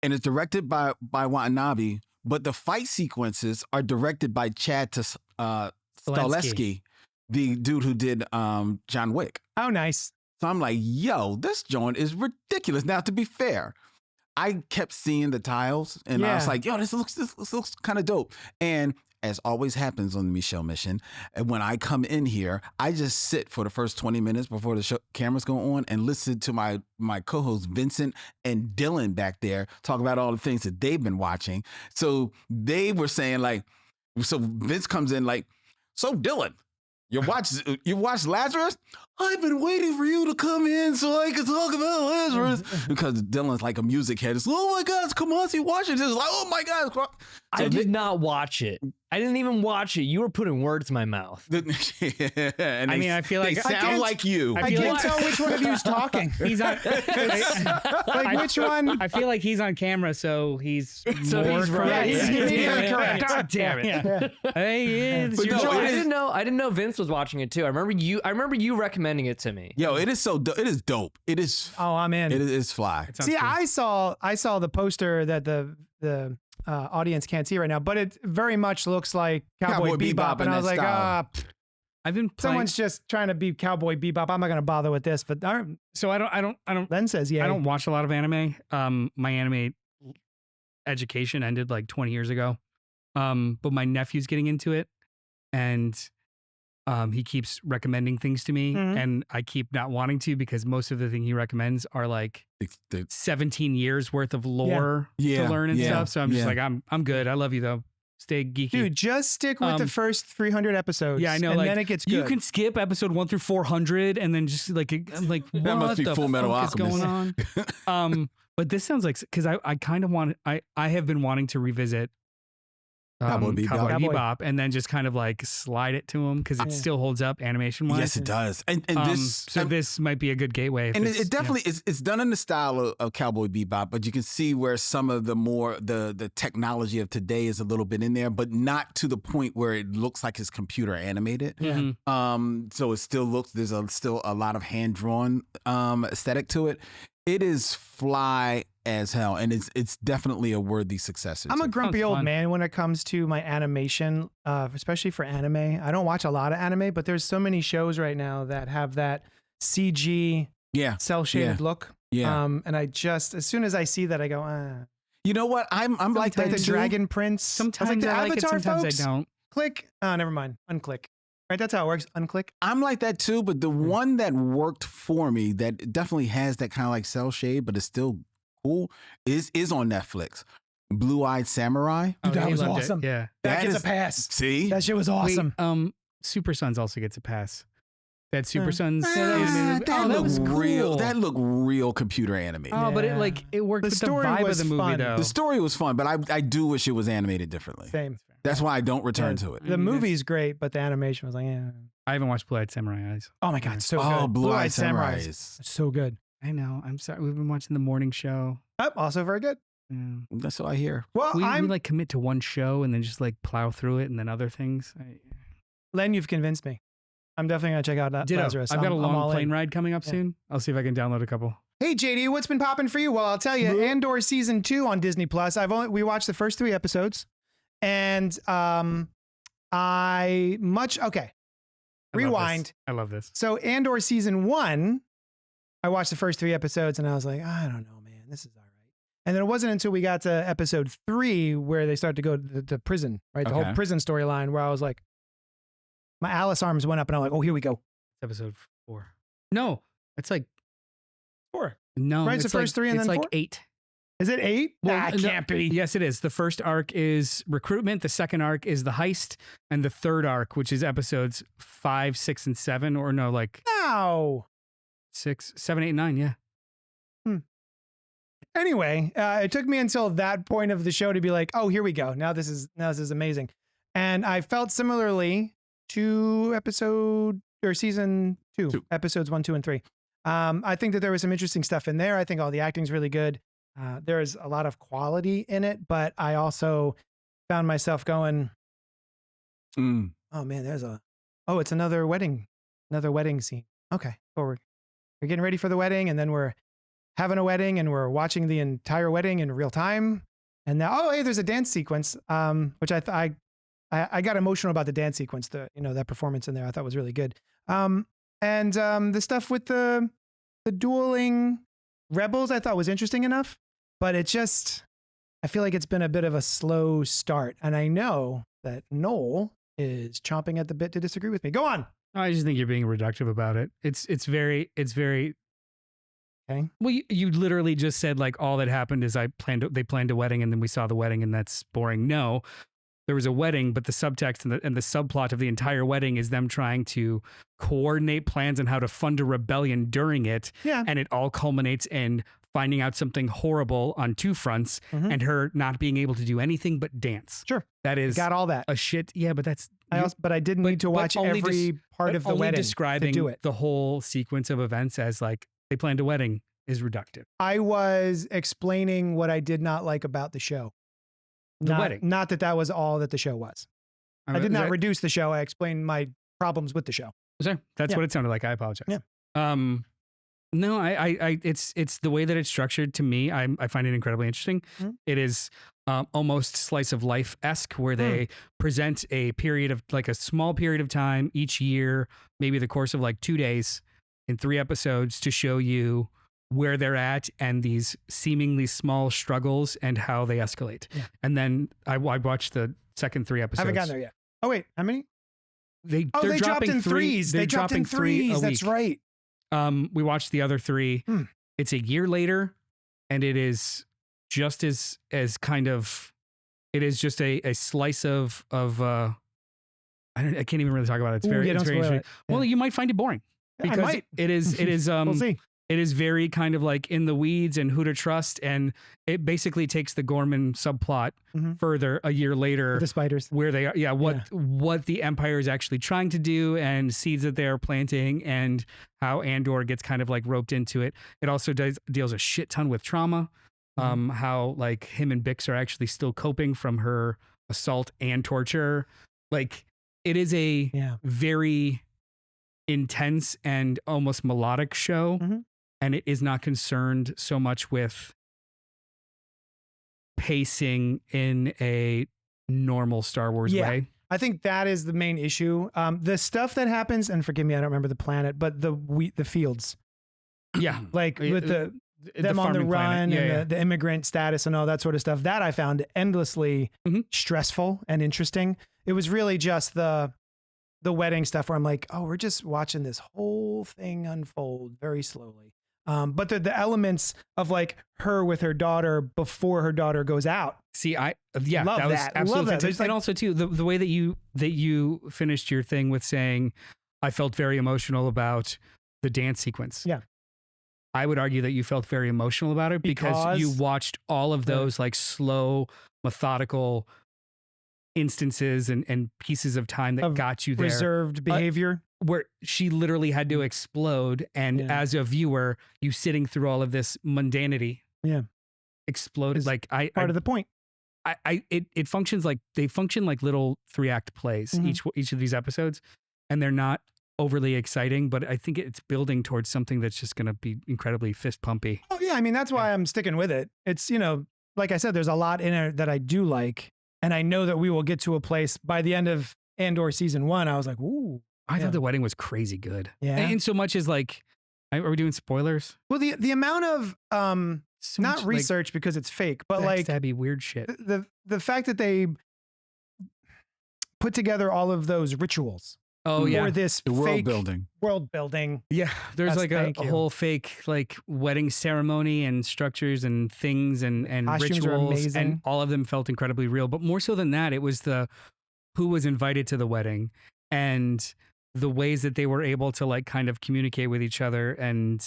and it's directed by Watanabe, but the fight sequences are directed by Chad Stahelski, the dude who did John Wick. Oh, nice. So I'm like, yo, this joint is ridiculous. Now, to be fair, I kept seeing the tiles and I was like, yo, this looks kind of dope. And as always happens on the Micheaux Mission, and when I come in here, I just sit for the first 20 minutes before the cameras go on and listen to my co-hosts Vincent and Dylan back there talk about all the things that they've been watching. So they were saying like, so Vince comes in like, so Dylan, you watched Lazarus? I've been waiting for you to come in so I can talk about Lazarus. Because Dylan's like a music head. It's, oh my God, come on, see, watch it. It's like, oh my God. So I did not watch it. I didn't even watch it. You were putting words in my mouth. And I mean, I feel like they sound like you. I can't tell which one of you is talking. He's on. Like which one? I feel like he's on camera, so he's more he's correct. right. Yeah, he's correct. God damn it. Yeah. Hey, it's But your no, choice. I didn't know Vince was watching it too. I remember you recommending it to me. Yo, it is so it is dope. It is. Oh, I'm in. It is fly. It sounds See, cool. I saw the poster that the audience can't see right now, but it very much looks like Cowboy Bebop, and I was like, I've been playing. someone's just trying to be Cowboy Bebop. I'm not going to bother with this, but So I don't. Len says, yeah, I don't watch a lot of anime. My anime education ended like 20 years ago. But my nephew's getting into it, and he keeps recommending things to me, and I keep not wanting to because most of the thing he recommends are like 17 years worth of lore to learn and stuff. So I'm just like, I'm good. I love you though. Stay geeky. dude, just stick with the first 300 episodes. Yeah, I know. And like, then it gets good. You can skip episode 1 through 400, and then just like, I'm like, what must be the Full Metal fuck is Alchemist. going on? But this sounds like, because I kind of want, I have been wanting to revisit Cowboy Bebop, and then just kind of like slide it to him because it still holds up animation wise. Yes, it does. And this might be a good gateway. And it definitely is. It's done in the style of Cowboy Bebop, but you can see where some of the more the technology of today is a little bit in there, but not to the point where it looks like it's computer animated. Yeah. So it still looks. There's still a lot of hand drawn aesthetic to it. It is fly as hell, and it's definitely a worthy successor. I'm a grumpy Sounds old fun. man when it comes to my animation, especially for anime. I don't watch a lot of anime, but there's so many shows right now that have that CG cell shaded look. Yeah. And I just, as soon as I see that, I go, You know what? I'm like that the too. Dragon Prince. Sometimes the I like it, Avatar, sometimes folks. I don't. Click. Oh, never mind. Unclick. Right, that's how it works. Unclick. I'm like that too, but the one that worked for me that definitely has that kind of like cell shade, but it's still cool is on Netflix. Blue-Eyed Samurai. Dude, that he was loved it. awesome. Yeah. That gets is- a pass. See? That shit was awesome. Wait, Super Sons also gets a pass. That Super Sons. that that was looked cool. real. That looked real computer animated. Oh, but Yeah. it worked The with the story vibe of was the movie fun. though. The story was fun, but I do wish it was animated differently. Same. That's why I don't return to it. The movie's great, but the animation was like, yeah. I haven't watched Blue-Eyed Samurai Eyes. Oh my God, so Oh, good. Blue-Eyed Samurai is so good. I know. I'm sorry. We've been watching the morning show. Oh, also very good. Yeah. That's what I hear. Well, We I'm like commit to one show and then just like plow through it and then other things. Len. You've convinced me. I'm definitely gonna check out Ditto. Lazarus. I've got a I'm long all plane in. ride coming up soon. I'll see if I can download a couple. Hey JD, what's been popping for you? Well, I'll tell you, Andor season 2 on Disney Plus. We watched the first 3 episodes, and Rewind. I love this. So Andor season 1, I watched the first 3 episodes, and I was like, I don't know, man, this is all right. And then it wasn't until we got to episode 3 where they started to go to the prison, right? The whole prison storyline, where I was like, my Alice arms went up, and I'm like, oh, here we go. Episode 4. No, it's like 4. no. Right, it's the first 3 and it's then like 4? 8. Is it 8? Well, That can't be. Yes, it is. The first arc is recruitment. The second arc is the heist, and the third arc, which is episodes 5, 6, and 7, or no, like No. 6, 7, 8, and 9. Yeah. Anyway, it took me until that point of the show to be like, oh, here we go. Now this is amazing. And I felt similarly to season 2, episodes 1, 2, and 3. I think that there was some interesting stuff in there. I think all the acting's really good. There's a lot of quality in it, but I also found myself going, oh man, it's another wedding scene. Okay, forward. We're getting ready for the wedding, and then we're having a wedding, and we're watching the entire wedding in real time. And now, oh, hey, there's a dance sequence, which I got emotional about the dance sequence. That performance in there I thought was really good. And the stuff with the dueling rebels I thought was interesting enough, but I feel like it's been a bit of a slow start. And I know that Noel is chomping at the bit to disagree with me. Go on. I just think you're being reductive about it. It's very okay. Well, you literally just said like all that happened is they planned a wedding and then we saw the wedding and that's boring. No, there was a wedding, but the subtext and the subplot of the entire wedding is them trying to coordinate plans on how to fund a rebellion during it. Yeah. And it all culminates in finding out something horrible on 2 fronts and her not being able to do anything but dance. Sure. That is got all that. a shit. Yeah, but that's I didn't need to watch every part of the wedding describing to do it. The whole sequence of events as like they planned a wedding is reductive. I was explaining what I did not like about the show. The wedding. Not that was all that the show was. I did not reduce the show. I explained my problems with the show. Sorry, that's what it sounded like. I apologize. Yeah. No, it's the way that it's structured to me. I find it incredibly interesting. It is almost slice of life-esque where they present a period of like a small period of time each year, maybe the course of like 2 days in 3 episodes to show you where they're at and these seemingly small struggles and how they escalate. Yeah. And then I watched the second 3 episodes. I haven't gotten there yet. Oh wait, how many? They're they dropped in 3. threes. They dropped in 3s. That's right. We watched the other 3. It's a year later, and it is just as kind of, it is just a slice of I can't even really talk about it. It's very interesting. Well, you might find it boring because it is we'll see. It is very kind of like in the weeds and who to trust, and it basically takes the Gorman subplot further a year later. With the spiders, where they are, what the Empire is actually trying to do, and seeds that they are planting, and how Andor gets kind of like roped into it. It also deals a shit ton with trauma, how like him and Bix are actually still coping from her assault and torture. Like it is a very intense and almost melodic show. And it is not concerned so much with pacing in a normal Star Wars way. I think that is the main issue. The stuff that happens, and forgive me, I don't remember the planet, but the fields. Yeah. Like with them on the run and the immigrant status and all that sort of stuff. That I found endlessly stressful and interesting. It was really just the wedding stuff where I'm like, oh, we're just watching this whole thing unfold very slowly. But the elements of like her with her daughter before her daughter goes out. See, love that was that. absolutely Love that. And also too, the way that you finished your thing with saying, I felt very emotional about the dance sequence. Yeah. I would argue that you felt very emotional about it because you watched all of those like slow, methodical instances and pieces of time that got you there. Reserved behavior. Where she literally had to explode, and as a viewer, you sitting through all of this mundanity, exploded. Like part of the point. It functions like they function like little 3-act plays. Each of these episodes, and they're not overly exciting, but I think it's building towards something that's just going to be incredibly fist pumpy. Oh yeah, I mean that's why I'm sticking with it. It's like I said, there's a lot in it that I do like, and I know that we will get to a place by the end of Andor season 1. I was like, ooh. I thought the wedding was crazy good. Yeah. And so much as like, are we doing spoilers? Well, the amount of, not research because it's fake, but like backstabby weird shit. The fact that they put together all of those rituals Oh yeah. for this The world fake building. world building. Yeah, there's That's- like a thank you. whole fake like wedding ceremony and structures and things and Costumes are rituals, amazing. and all of them felt incredibly real. But more so than that, it was the who was invited to the wedding and the ways that they were able to like kind of communicate with each other and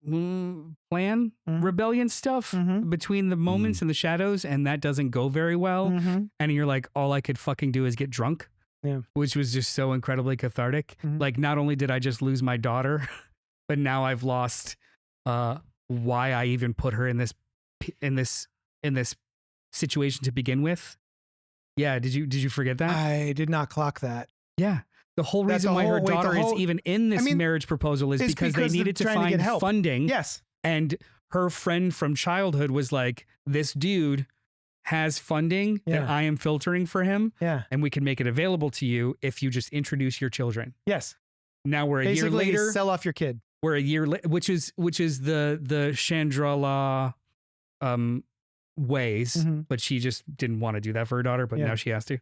plan Mhm. rebellion stuff Mhm. between the moments and the shadows, and that doesn't go very well. Mhm. And you're like, all I could fucking do is get drunk. Yeah. Which was just so incredibly cathartic. Mhm. Like, not only did I just lose my daughter, but now I've lost why I even put her in this situation to begin with. Yeah, did you forget that? I did not clock that. Yeah. The whole That's reason the why her whole- wait, the daughter whole- is even in this I mean, marriage proposal is it's because they because they're needed to trying to get find help. funding. Yes. And her friend from childhood was like, this dude has funding that Yeah. I am filtering for him, Yeah. and we can make it available to you if you just introduce your children. Yes. Now we're a Basically, year later. sell off your kid. We're a year which is the Chandra ways, Mhm. but she just didn't want to do that for her daughter, but Yeah. now she has to.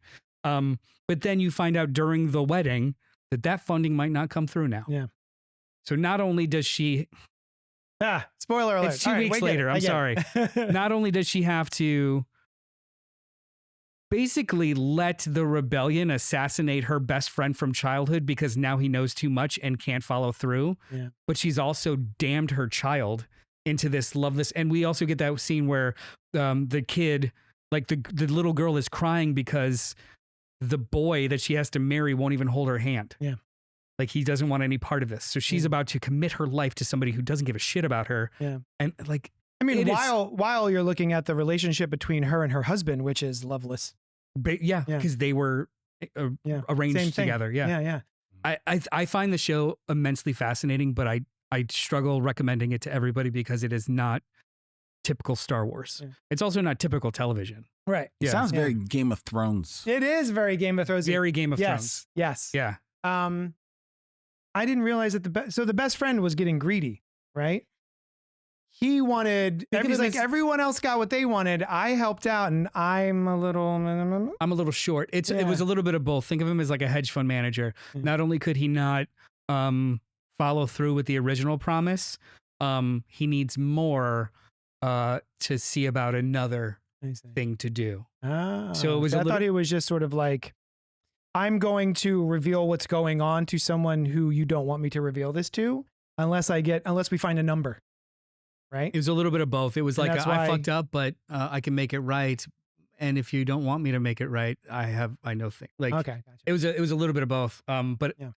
But then you find out during the wedding that funding might not come through now. Yeah. So not only does she, Spoiler alert. it's 2 All right, weeks we get later, it. I'm I get sorry. it. Not only does she have to basically let the rebellion assassinate her best friend from childhood because now he knows too much and can't follow through, Yeah. but she's also damned her child into this loveless. And we also get that scene where the kid, like the little girl is crying because the boy that she has to marry won't even hold her hand. Yeah. Like he doesn't want any part of this. So she's Yeah. about to commit her life to somebody who doesn't give a shit about her. Yeah. And like, I mean, It is- while you're looking at the relationship between her and her husband, which is loveless. yeah, Yeah. because they were Yeah. Same arranged thing. together. Yeah. Yeah. I find the show immensely fascinating, but I struggle recommending it to everybody because it is not typical Star Wars. Yeah. It's also not typical television. Right. It Yeah. sounds Yeah. very Game of Thrones. It is very Game of Thrones. Very Game of Thrones. Yes. Yeah. I didn't realize that the best friend was getting greedy, right? He wanted, Think of he's him like, as- everyone else got what they wanted. I helped out and I'm a little, I'm a little short. It Yeah. was a little bit of both. Think of him as like a hedge fund manager. Yeah. Not only could he not follow through with the original promise, he needs more to see about another thing to do. So it was I a thought little- he was just sort of like, I'm going to reveal what's going on to someone who you don't want me to reveal this to, unless we find a number. Right? It was a little bit of both. It was And like that's I why- fucked up, but I can make it right. And if you don't want me to make it right, I know things. Like Okay. Gotcha. it was a little bit of both. But Yeah.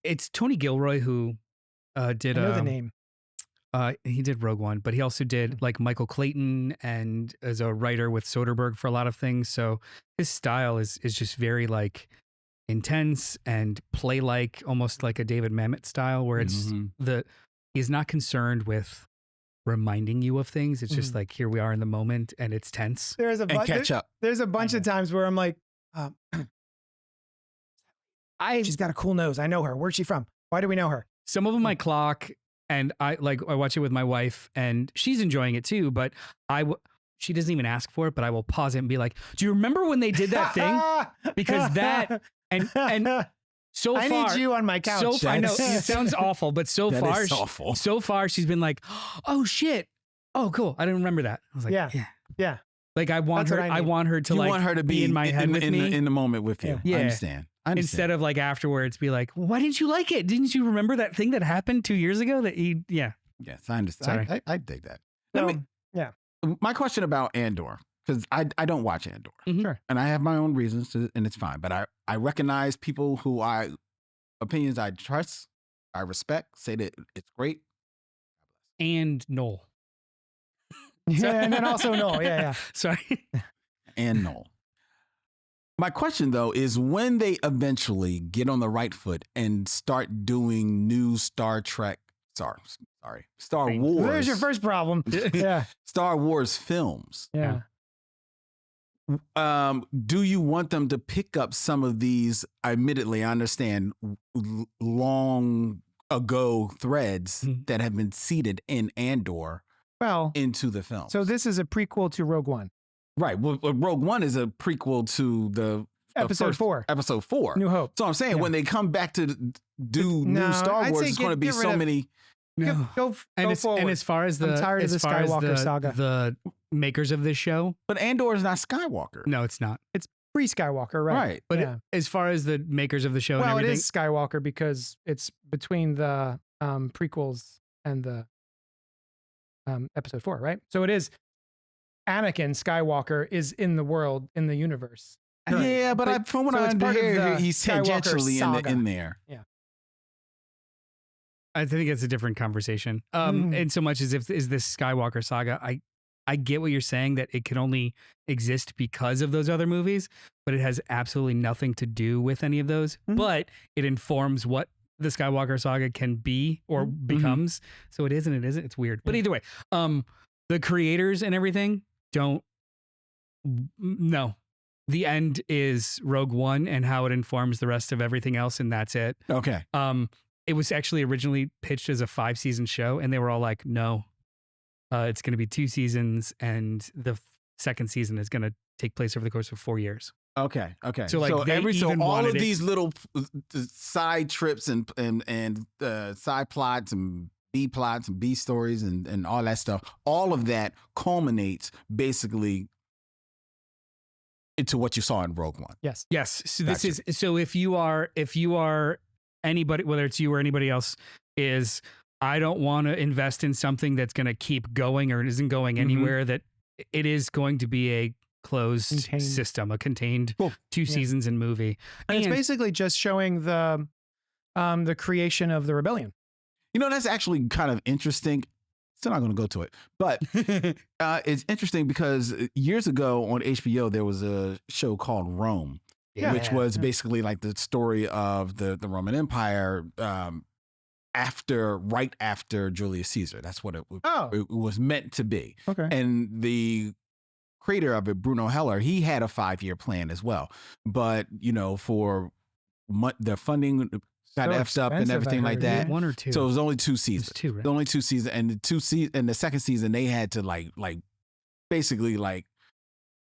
it's Tony Gilroy who did I know the name. he did Rogue One, but he also did like Michael Clayton and as a writer with Soderbergh for a lot of things. So his style is just very like intense and play like, almost like a David Mamet style, where it's Mhm. he's not concerned with reminding you of things. It's just like, here we are in the moment and it's tense. There's a And bunch. catch up. There's a bunch of times where I'm like, I she's got a cool nose. I know her. Where's she from? Why do we know her? Some of them I clock, and I watch it with my wife, and she's enjoying it too. But she doesn't even ask for it, but I will pause it and be like, "Do you remember when they did that thing?" Because that and so I far, need you on my couch. so far, I know That's- it sounds awful, but so That far, is awful. so far, she's been like, "Oh shit, oh cool, I didn't remember that." I was like, Yeah. "Yeah." Like I want That's her, what I I need. want her to You like want her to be in my head with me. in the moment with you. Yeah. I understand. Instead of like afterwards be like, why didn't you like it? Didn't you remember that thing that happened 2 years ago that you, yeah. Yes, I understand. Sorry. I dig that. So, Let me- My question about Andor, because I don't watch Andor. Mhm. Sure. And I have my own reasons to, and it's fine. But I recognize people who opinions I trust, I respect, say that it's great. And Noel. Yeah, and then also no. Yeah. Sorry. And Noel. My question though is when they eventually get on the right foot and start doing new Star Wars. There's your first problem. Yeah. Star Wars films. Yeah. Do you want them to pick up some of these, admittedly, I understand, long ago threads Mhm. that have been seeded in Andor Well, into the film? so this is a prequel to Rogue One. Right. Well, Rogue One is a prequel to the Episode 4. Episode 4. New Hope. So I'm saying when they come back to do new Star Wars, it's going to be so many. No. Go forward. And as far as the I'm tired of the Skywalker saga. The makers of this show, But Andor is not Skywalker. no, it's not. Pre-Skywalker, right? Right. But Yeah. as far as the makers of the show, Well, and it everything, is Skywalker because it's between the prequels and the episode 4, right? So it is Anakin Skywalker is in the world, in the universe. Yeah, but from what so I it's part of understand, the he's Skywalker tangentially saga. in there. I think it's a different conversation. Mhm. In so much as is this Skywalker saga, I get what you're saying, that it can only exist because of those other movies, but it has absolutely nothing to do with any of those. Mhm. But it informs what the Skywalker saga can be or becomes. So it is and it isn't. It's weird. But either way, the creators and everything no. The end is Rogue One and how it informs the rest of everything else, and that's it. Okay. It was actually originally pitched as a 5-season show, and they were all like, no, it's going to be 2 seasons, and the second season is going to take place over the course of 4 years. Okay. So, like, they even all wanted of it- these little side trips and side plots and B plots and B stories and all that stuff, all of that culminates basically into what you saw in Rogue One. Yes. Yes. So this Gotcha. is, so if you are anybody, whether it's you or anybody else, is I don't want to invest in something that's going to keep going or isn't going anywhere, that it is going to be a closed Contained. system, a contained Cool. 2 seasons in movie. And it's basically just showing the creation of the rebellion. You know, that's actually kind of interesting. Still not going to go to it, but it's interesting because years ago on HBO, there was a show called Rome, which was basically like the story of the Roman Empire right after Julius Caesar. That's what it was meant to be. Okay. And the creator of it, Bruno Heller, he had a 5-year plan as well. But, you know, for the funding got effed up and expensive, everything I like heard. that. 1 or 2. So it was only 2 It was seasons. 2, right? The only 2 seasons, and the second season they had to like basically like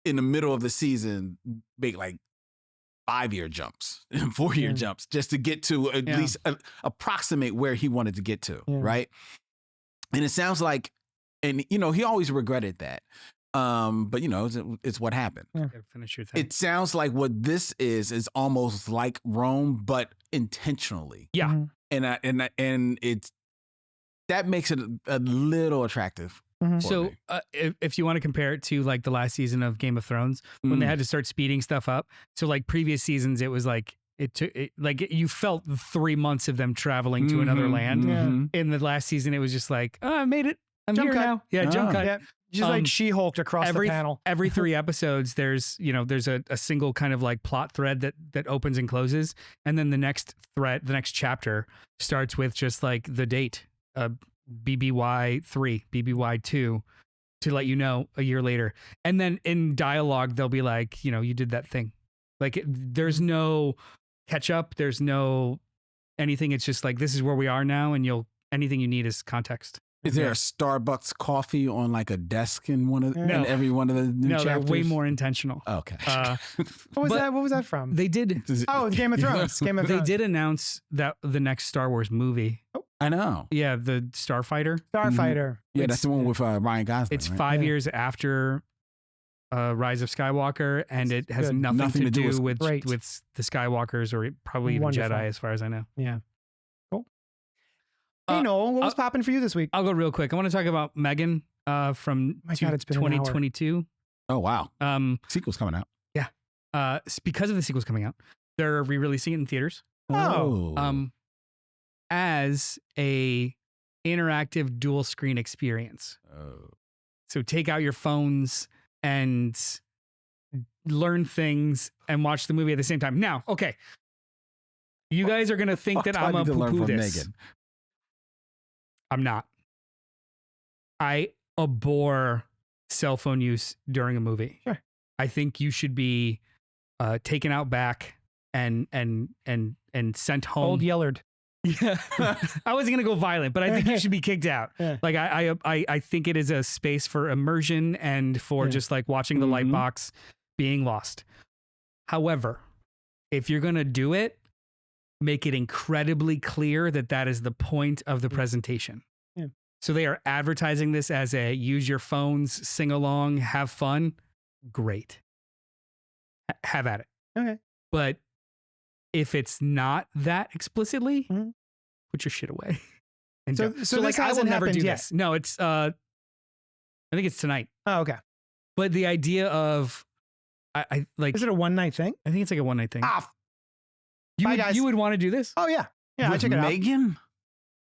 in the middle of the season make like 5-year jumps and 4-year jumps just to get to at least approximate where he wanted to get to, right? And it sounds like, and you know, he always regretted that. But you know, it's what happened. Gotta finish your thing. It sounds like what this is almost like Rome, but intentionally. Yeah. Mhm. And it's that makes it a little attractive. Mhm. for So me. if you want to compare it to like the last season of Game of Thrones, when they had to start speeding stuff up. So like previous seasons, it was like you felt the 3 months of them traveling to another land. Mhm. In the last season, it was just like, oh, I made it. I'm Jump here cut. now. Yeah, jump Ah. cut. Yeah. Just like She-Hulk across the panel. Every 3 episodes, there's a single kind of like plot thread that opens and closes, and then the next chapter starts with just like the date, BBY3, BBY2, to let you know a year later, and then in dialogue they'll be like, you did that thing, like there's no catch up, there's no anything. It's just like this is where we are now, and anything you need is context. Is there a Starbucks coffee on like a desk in in every one of the new No, chapters? they're way more intentional. Okay. What was that from? They did. Oh, Game of Thrones. Game of They Thrones. did announce that the next Star Wars movie. I know. Yeah, the Starfighter. Starfighter. Yeah, that's the one with Ryan Gosling. It's right? 5 years after Rise of Skywalker, and it has Good. nothing to do with Great. the Skywalkers or probably even Wonderful. Jedi, as far as I know. Yeah. Cool. Hey, Noel, what was popping for you this week? I'll go real quick. I want to talk about Megan from My God, it's been an hour. 2022. Oh wow. Sequel's coming out. Because of the sequels coming out, they're re-releasing it in theaters. Oh. As a interactive dual screen experience. Oh. So take out your phones and learn things and watch the movie at the same time. Now, okay. You guys are going to think that I'm a poo-poo this. Megan. I'm not. I abhor cell phone use during a movie. Sure. I think you should be taken out back and sent home. Old Yellard. Yeah. I wasn't going to go violent, but I think you should be kicked out. Yeah. Like I think it is a space for immersion and for just like watching the light box being lost. However, if you're going to do it, make it incredibly clear that that is the point of the presentation. Yeah. So they are advertising this as a use your phones, sing along, have fun. Great. Have at it. Okay. But if it's not that explicitly, put your shit away. And So don't. this like I will hasn't never happened do yet? this. No, it's I think it's tonight. Oh, okay. But the idea of I like Is it a one night thing? I think it's like a one night thing. Ah, you guys. would want to do this? oh yeah. Yeah, I With check it out. Megan?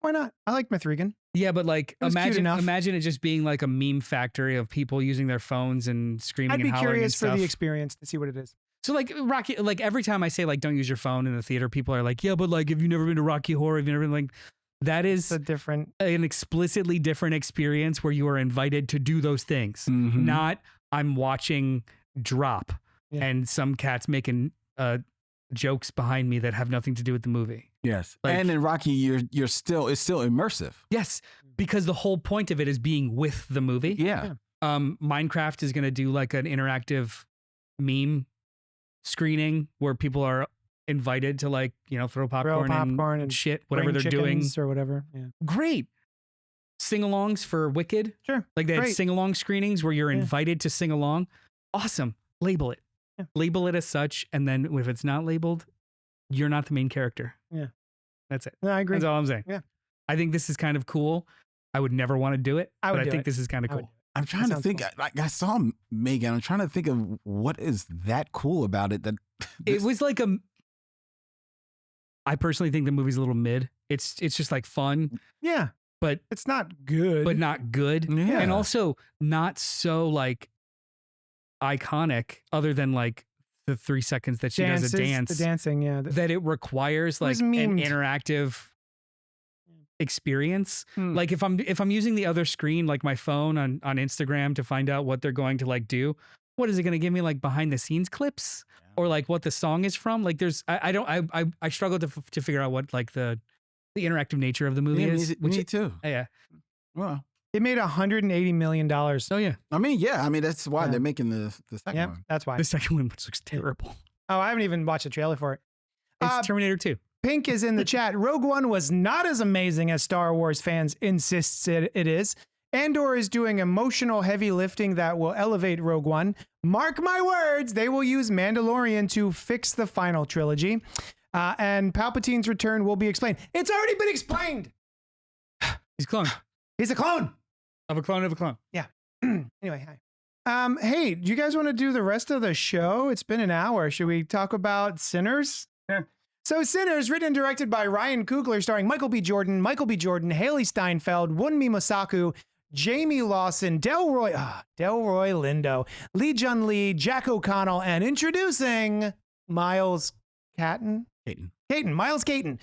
Why not? I like Mithrigan. Yeah, but like It was cute enough. imagine it just being like a meme factory of people using their phones and screaming I'd be and hollering curious and for stuff. the experience to see what it is. So like Rocky, like every time I say like don't use your phone in the theater, people are like, yeah, but like if you've never been to Rocky Horror, if you've never been like that It's is a different. an explicitly different experience where you are invited to do those things. Mhm. Not I'm watching Drop Yeah. and some cats making jokes behind me that have nothing to do with the movie. Yes. Like- and in Rocky, it's still immersive. Yes, because the whole point of it is being with the movie. Yeah. Minecraft is going to do like an interactive meme screening where people are invited to like, throw popcorn, and shit, whatever bring they're doing. chickens or whatever. Yeah. Great. Sing-alongs for Wicked. Sure. Like they had Great. sing-along screenings where you're Yeah. invited to sing along. Awesome. Label it. Yeah. Label it as such. And then if it's not labeled, you're not the main character. Yeah. That's it. No, I agree. That's all I'm saying. Yeah. I think this is kind of cool. I would never want to do it, I would but I do think it. this is kind of I would cool. do it. I'm trying to sounds think. cool. Like I saw Megan. I'm trying to think of what is that cool about it. That It was like I personally think the movie's a little mid. It's just like fun, Yeah. but It's not good. not good. Yeah. And also not so like iconic other than like the 3 seconds that she Dances, does a dance The dancing, yeah. that it requires like was an memed. interactive experience. Hmm. Like if I'm using the other screen, like my phone on Instagram to find out what they're going to like do, what is it going to give me like behind the scenes clips or like what the song is from? Like there's, I struggle to figure out what like the interactive nature of the movie Yeah, is. me too. Yeah. Well, It made $180 million. Oh yeah. I mean, yeah. I mean, that's why Yeah. they're making the second Yep, one. that's why. The second one looks terrible. Oh, I haven't even watched a trailer for it. It's Terminator 2. Pink is in the chat. Rogue One was not as amazing as Star Wars fans insist it is. Andor is doing emotional heavy lifting that will elevate Rogue One. Mark my words, they will use Mandalorian to fix the final trilogy. And Palpatine's return will be explained. It's already been explained. He's a clone He's a clone. of a clone of a clone. Anyway, hi. Hey, do you guys want to do the rest of the show? It's been an hour. Should we talk about Sinners? Yeah. So Sinners, written and directed by Ryan Coogler, starring Michael B. Jordan, Haley Steinfeld, Wunmi Mosaku, Jamie Lawson, Delroy Lindo, Lee Jun Lee, Jack O'Connell, and introducing Miles Caton. Miles Caton.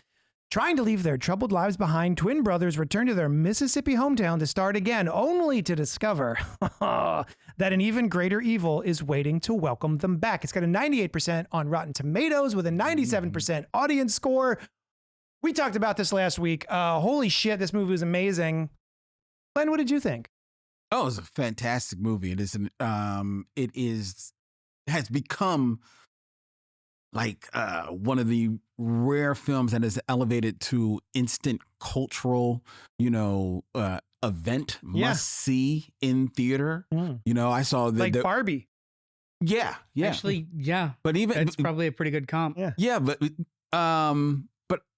Trying to leave their troubled lives behind, twin brothers return to their Mississippi hometown to start again, only to discover that an even greater evil is waiting to welcome them back. It's got a 98% on Rotten Tomatoes with a 97% audience score. We talked about this last week. Holy shit, this movie was amazing. Glenn, what did you think? Oh, it's a fantastic movie. Has become like one of the rare films that is elevated to instant cultural, event Yeah. must see in theater. I saw Like Barbie. yeah. Actually, yeah. But even That's probably a pretty good comp. Yeah. yeah, but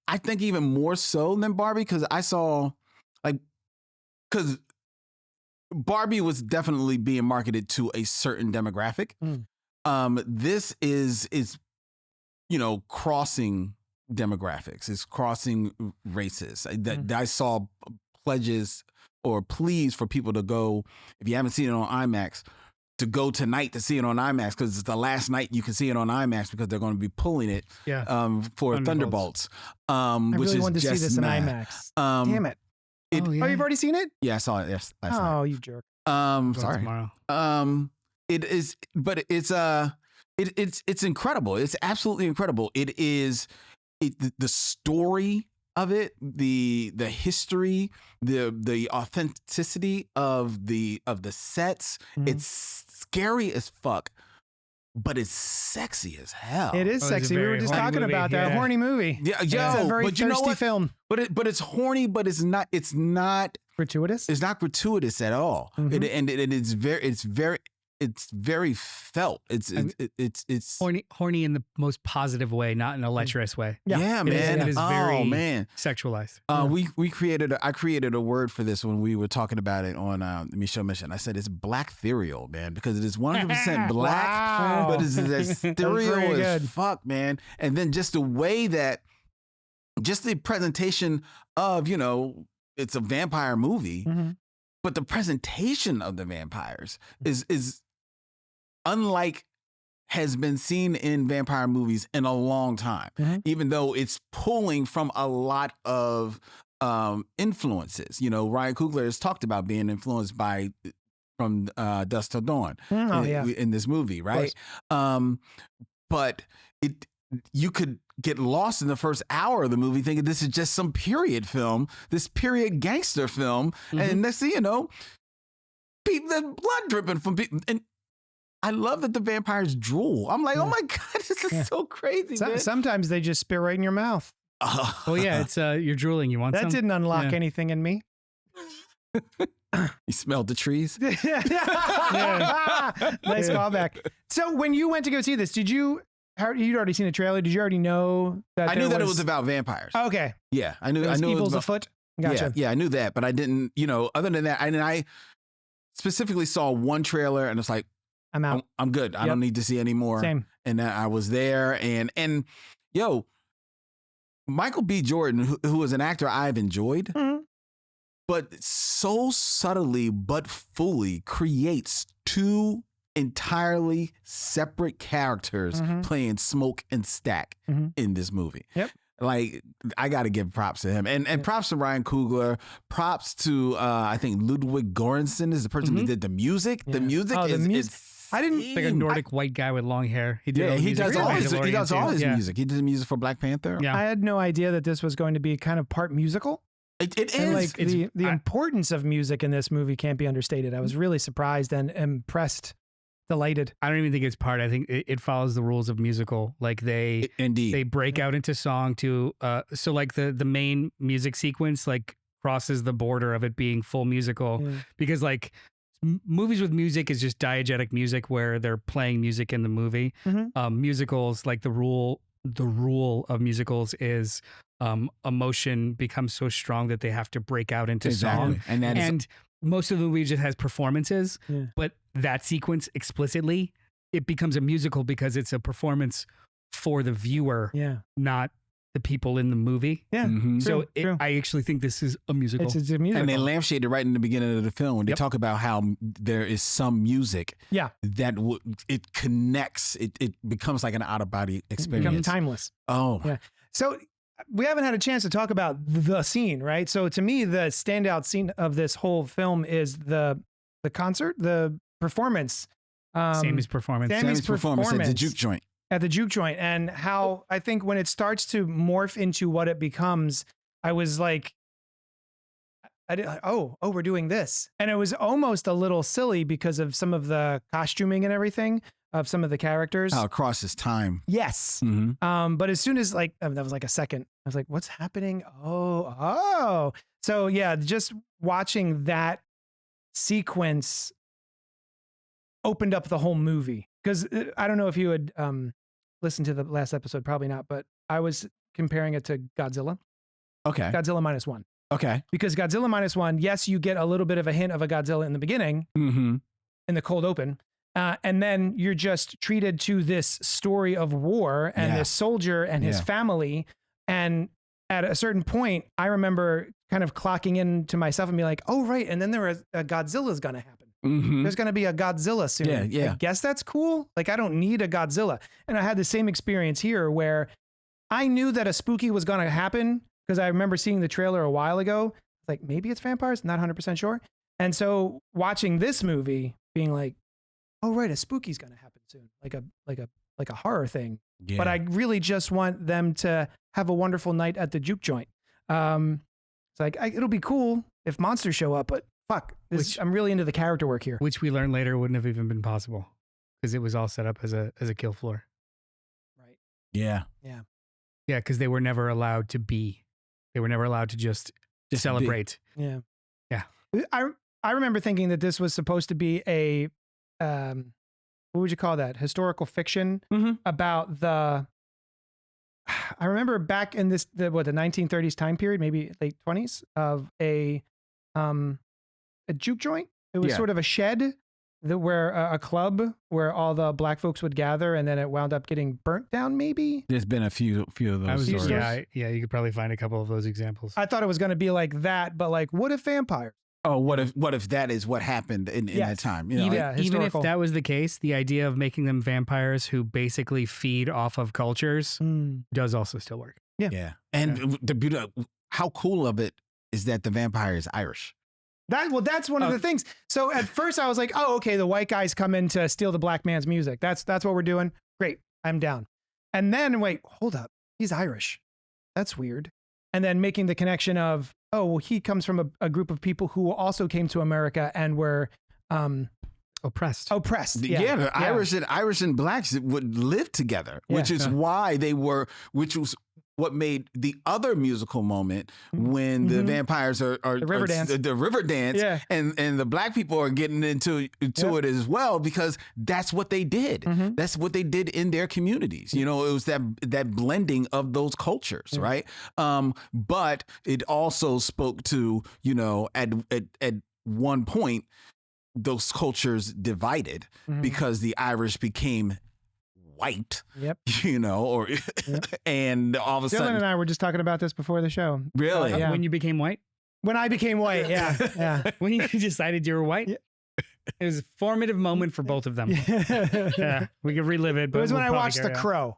I think even more so than Barbie because I saw because Barbie was definitely being marketed to a certain demographic. This is crossing demographics. It's crossing races. I saw pledges or pleas for people to go, if you haven't seen it on IMAX, to go tonight to see it on IMAX because it's the last night you can see it on IMAX because they're going to be pulling it for Thunderbolts. I Which really is wanted to see just this in mad. IMAX. Damn it. It- Oh, you've already seen it? Yeah, I saw it last night. Oh, you jerk. Sorry. Tomorrow. It is, but it's incredible. It's absolutely incredible. It is the story of it, the history, the authenticity of the sets. Mhm. It's scary as fuck. but it's sexy as hell. It is Oh, it's a sexy. We were very just horny talking movie, about that yeah. horny movie. Yeah, It's yo, a very but you know thirsty what? film. But it's horny, but it's not Gratuitous. it's not gratuitous at all. Mhm. And it's very felt. It's horny in the most positive way, not in a lecherous way. Yeah. yeah, It is- man. it is Oh very- man. Sexualized. I created a word for this when we were talking about it on the Micheaux Mission. I said it's black ethereal, man, because it is 100% black, Wow. but it's as ethereal pretty as good. fuck, man. And then just the way that, just the presentation of, it's a vampire movie, Mhm. but the presentation of the vampires is unlike has been seen in vampire movies in a long time, Mhm. even though it's pulling from a lot of influences. Ryan Coogler has talked about being influenced from Dusk Till Dawn Oh, yeah. in this movie, right? But you could get lost in the first hour of the movie thinking this is just some period film, this period gangster film, and next thing you know, there's blood dripping from people. And I love that the vampires drool. I'm like, oh my God, this is so crazy, man. Sometimes they just spit right in your mouth. Oh yeah, it's you're drooling. You want That some? didn't unlock Yeah. anything in me. You smelled the trees? Nice callback. So when you went to go see this, you'd already seen the trailer? Did you already know that I knew that it was about vampires. Okay. Yeah, I knew. It was I knew evils it was afoot? Gotcha. Yeah, I knew that, but I didn't. Other than that, I specifically saw one trailer, and it's like, I'm out. I'm good. I Yep. don't need to see any more. Same. And I was there, and yo, Michael B. Jordan, who was an actor I've enjoyed, Mhm. but so subtly but fully creates two entirely separate characters Mhm. playing Smoke and Stack Mhm. in this movie. Yep. Like, I got to give props to him, and props to Ryan Coogler. Props to I think Ludwig Göransson is the person that did the music. Yeah. The music Oh, the is music. I didn't- It's like a insane. Nordic white guy with long hair. He did all the He music does for all Mandalorian he does all too. his Yeah. music. He did the music for Black Panther. Yeah. I had no idea that this was going to be kind of part musical. It And is. like the importance of music in this movie can't be understated. I was really surprised and impressed, delighted. I don't even think it's part. I think it follows the rules of musical. Like they Indeed. break out into song to so like the main music sequence like crosses the border of it being full musical Yeah. because like movies with music is just diegetic music where they're playing music in the movie. Mhm. Musicals, like the rule of musicals is emotion becomes so strong that they have to break out into Exactly. song. And that is And most of the movie just has performances, Yeah. but that sequence explicitly, it becomes a musical because it's a performance for the viewer, Yeah. not the people in the movie. Yeah. Mhm. So True. I actually think this is a musical. It's a musical. And they lampshaded right in the beginning of the film when they Yep. talk about how there is some music Yeah. that it connects. It becomes like an out of body It becomes experience. timeless. Oh, Yeah. So we haven't had a chance to talk about the scene, right? So to me, the standout scene of this whole film is the concert, the performance. Sammy's performance. Sammy's Sammy's performance at the performance. juke joint. At the juke joint, and how I think when it starts to morph into what it becomes, I was like, oh, we're doing this. And it was almost a little silly because of some of the costuming and everything of some of the characters. How it crosses time. Yes. Mm-hmm. But as soon as that was like a second, I was like, what's happening? Oh. So yeah, just watching that sequence opened up the whole movie. Because I don't know if you had listened to the last episode, probably not, but I was comparing it to Godzilla. Okay. Godzilla -1. Okay. Because Godzilla -1, yes, you get a little bit of a hint of a Godzilla in the beginning, Mm-hmm. in the cold open. And then you're just treated to this story of war and Yeah. this soldier and his Yeah. family. And at a certain point, I remember kind of clocking into myself and be like, oh, right. And then a Godzilla's going to happen. Mm-hmm. There's going to be a Godzilla soon. Yeah, yeah. I guess that's cool. Like, I don't need a Godzilla. And I had the same experience here where I knew that a spooky was going to happen because I remember seeing the trailer a while ago. Like, maybe it's vampires, not 100% sure. And so watching this movie, being like, oh, right, a spooky's going to happen soon. Like a horror thing. Yeah. But I really just want them to have a wonderful night at the juke joint. It's like, it'll be cool if monsters show up, but fuck, I'm really into the character work here. Which we learned later wouldn't have even been possible. because it was all set up as a kill floor. Right. Yeah. Yeah. Yeah, because they were never allowed to be. They were never allowed to just celebrate. Yeah. Yeah. I remember thinking that this was supposed to be a what would you call that? Historical fiction about the. I remember back in the 1930s time period, maybe late 20s, of a juke joint. It was sort of a shed where a club where all the black folks would gather, and then it wound up getting burnt down. Maybe There's been a few of those. Stories. Yeah, you could probably find a couple of those examples. I thought it was going to be like that, but like, what if vampires? Oh, what if that is what happened in that time? You know, Even if that was the case, the idea of making them vampires who basically feed off of cultures does also still work. Yeah. And the beauty, how cool of it is that the vampire is Irish. That's one of the things. So at first I was like, oh, okay, the white guys come in to steal the black man's music. That's what we're doing. Great, I'm down. And then wait, hold up, he's Irish. That's weird. And then making the connection of, oh, well, he comes from a group of people who also came to America and were oppressed. Yeah, the Irish and blacks would live together, which is why which was what made the other musical moment when the vampires are the river dance, and the black people are getting into it as well, because that's what they did. That's what they did in their communities. You know, it was that blending of those cultures, right? But it also spoke to, you know, at one point, those cultures divided because the Irish became white, you know, and all of a sudden. Dylan and I were just talking about this before the show. Really? When you became white? When I became white, yeah. When you decided you were white? Yeah. It was a formative moment for both of them. Yeah, we could relive it. But it was when I watched The Crow.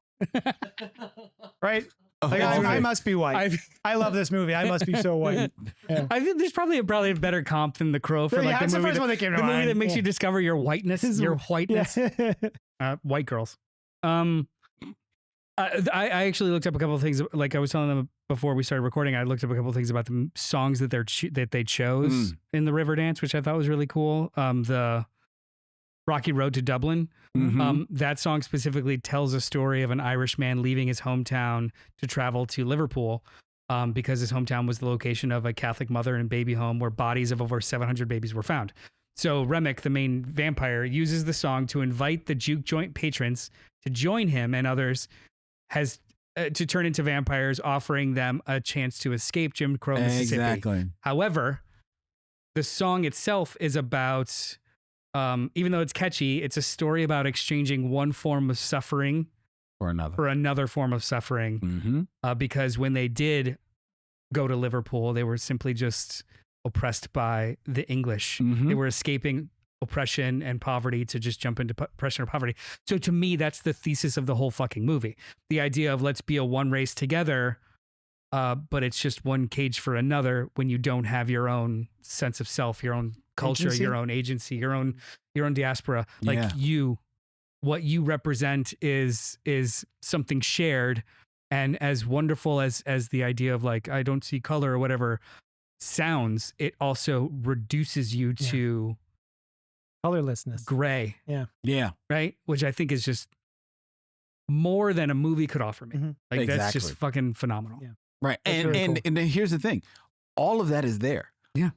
Right? Like, I must be white. I love this movie. I must be so white. Yeah. I think there's probably a better comp than The Crow for like the movie that makes you discover your whiteness, your whiteness. White girls. I actually looked up a couple of things. Like I was telling them before we started recording, I looked up a couple of things about the songs that they chose in the River Dance, which I thought was really cool. The Rocky Road to Dublin. That song specifically tells a story of an Irish man leaving his hometown to travel to Liverpool because his hometown was the location of a Catholic mother and baby home where bodies of over 700 babies were found. So Remick, the main vampire, uses the song to invite the juke joint patrons to join him and others to turn into vampires, offering them a chance to escape Jim Crow, Mississippi. Exactly. However, the song itself is about, even though it's catchy, it's a story about exchanging one form of suffering for another form of suffering. Because when they did go to Liverpool, they were simply just oppressed by the English. They were escaping oppression and poverty to just jump into oppression or poverty. So to me, that's the thesis of the whole fucking movie. The idea of let's be a one race together, but it's just one cage for another when you don't have your own sense of self, your own culture, your own agency, your own diaspora. Like what you represent is something shared. And as wonderful as the idea of like, I don't see color or whatever sounds, it also reduces you to colorlessness, gray. Yeah. Right. Which I think is just more than a movie could offer me. Like that's just fucking phenomenal. Yeah. Right. And then here's the thing. All of that is there. Yeah.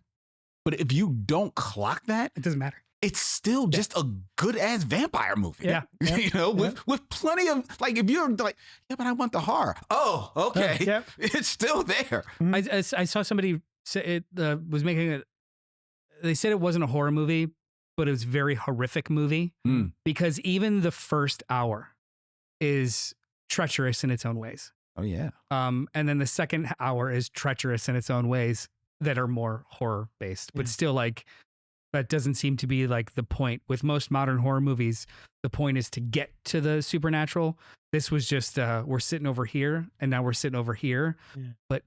But if you don't clock that, it doesn't matter. It's still just a good ass vampire movie. Yeah. You know, with plenty of, like, if you're like, yeah, but I want the horror. Oh, okay. It's still there. I saw somebody say it was making it. They said it wasn't a horror movie, but it was a very horrific movie because even the first hour is treacherous in its own ways. Oh yeah. And then the second hour is treacherous in its own ways that are more horror based, but still like that doesn't seem to be like the point. With most modern horror movies, the point is to get to the supernatural. This was just we're sitting over here and now we're sitting over here, but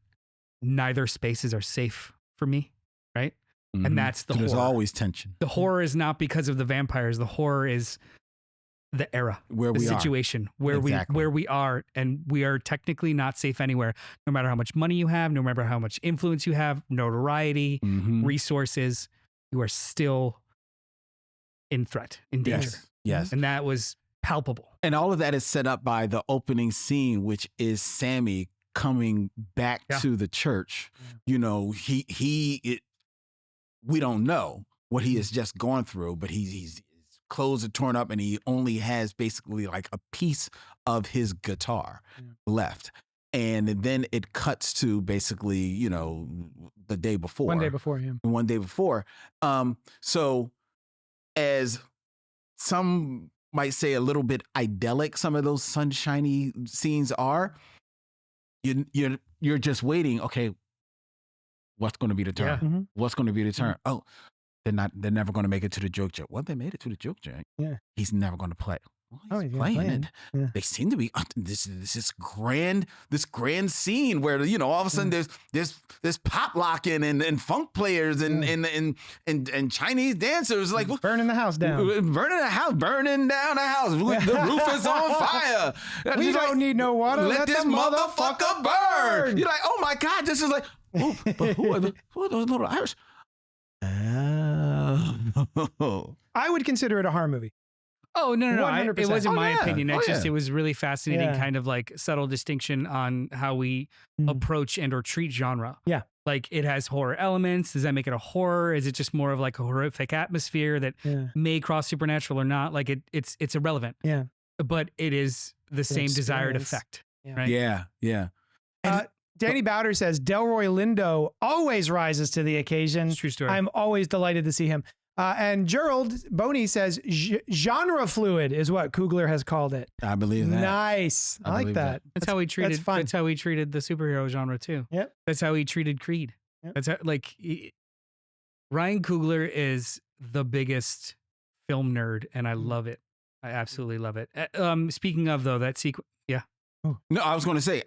neither spaces are safe for me, right? And that's the horror. There's always tension. The horror is not because of the vampires. The horror is the era, where we situation, where we are, and we are technically not safe anywhere. No matter how much money you have, no matter how much influence you have, notoriety, resources, you are still in danger. Yes. And that was palpable. And all of that is set up by the opening scene, which is Sammy coming back to the church. You know, we don't know what he has just gone through, but his clothes are torn up and he only has basically like a piece of his guitar left. And then it cuts to basically, you know, the day before. One day before him. One day before. So as some might say a little bit idyllic, some of those sunshiny scenes are, you're just waiting. Okay, what's going to be the turn? Mm-hmm. What's going to be the turn? Oh, they're never going to make it to the joke joint. Well, they made it to the joke joint. Yeah. He's never going to play. Well, he's playing it. Yeah. They seem to be this grand scene where, you know, all of a sudden there's pop locking and funk players and Chinese dancers like burning the house down. Burning down the house. The roof is on fire. We don't need no water. Let this motherfucker burn. You're like, oh my God, this is like, but who are those little Irish? Oh. I would consider it a horror movie. Oh, no. 100%. It wasn't my opinion. It's just, yeah. it was really fascinating Yeah. kind of like subtle distinction on how we approach and or treat genre. Yeah. Like it has horror elements. Does that make it a horror? Is it just more of like a horrific atmosphere that may cross supernatural or not? Like it's irrelevant. Yeah. But it is the same desired experience. effect. Yeah. Right? Yeah. Danny Bowder says Delroy Lindo always rises to the occasion. It's a true story. I'm always delighted to see him. And Gerald Boney says genre fluid is what Coogler has called it. I believe that. Nice. I like believe that. That's how he treated. That's fun. That's how he treated the superhero genre too. Yep. That's how he treated Creed. Yep. That's how, Ryan Coogler is the biggest film nerd, and I love it. I absolutely love it. Speaking of though, that sequence. Yeah. No, I was going to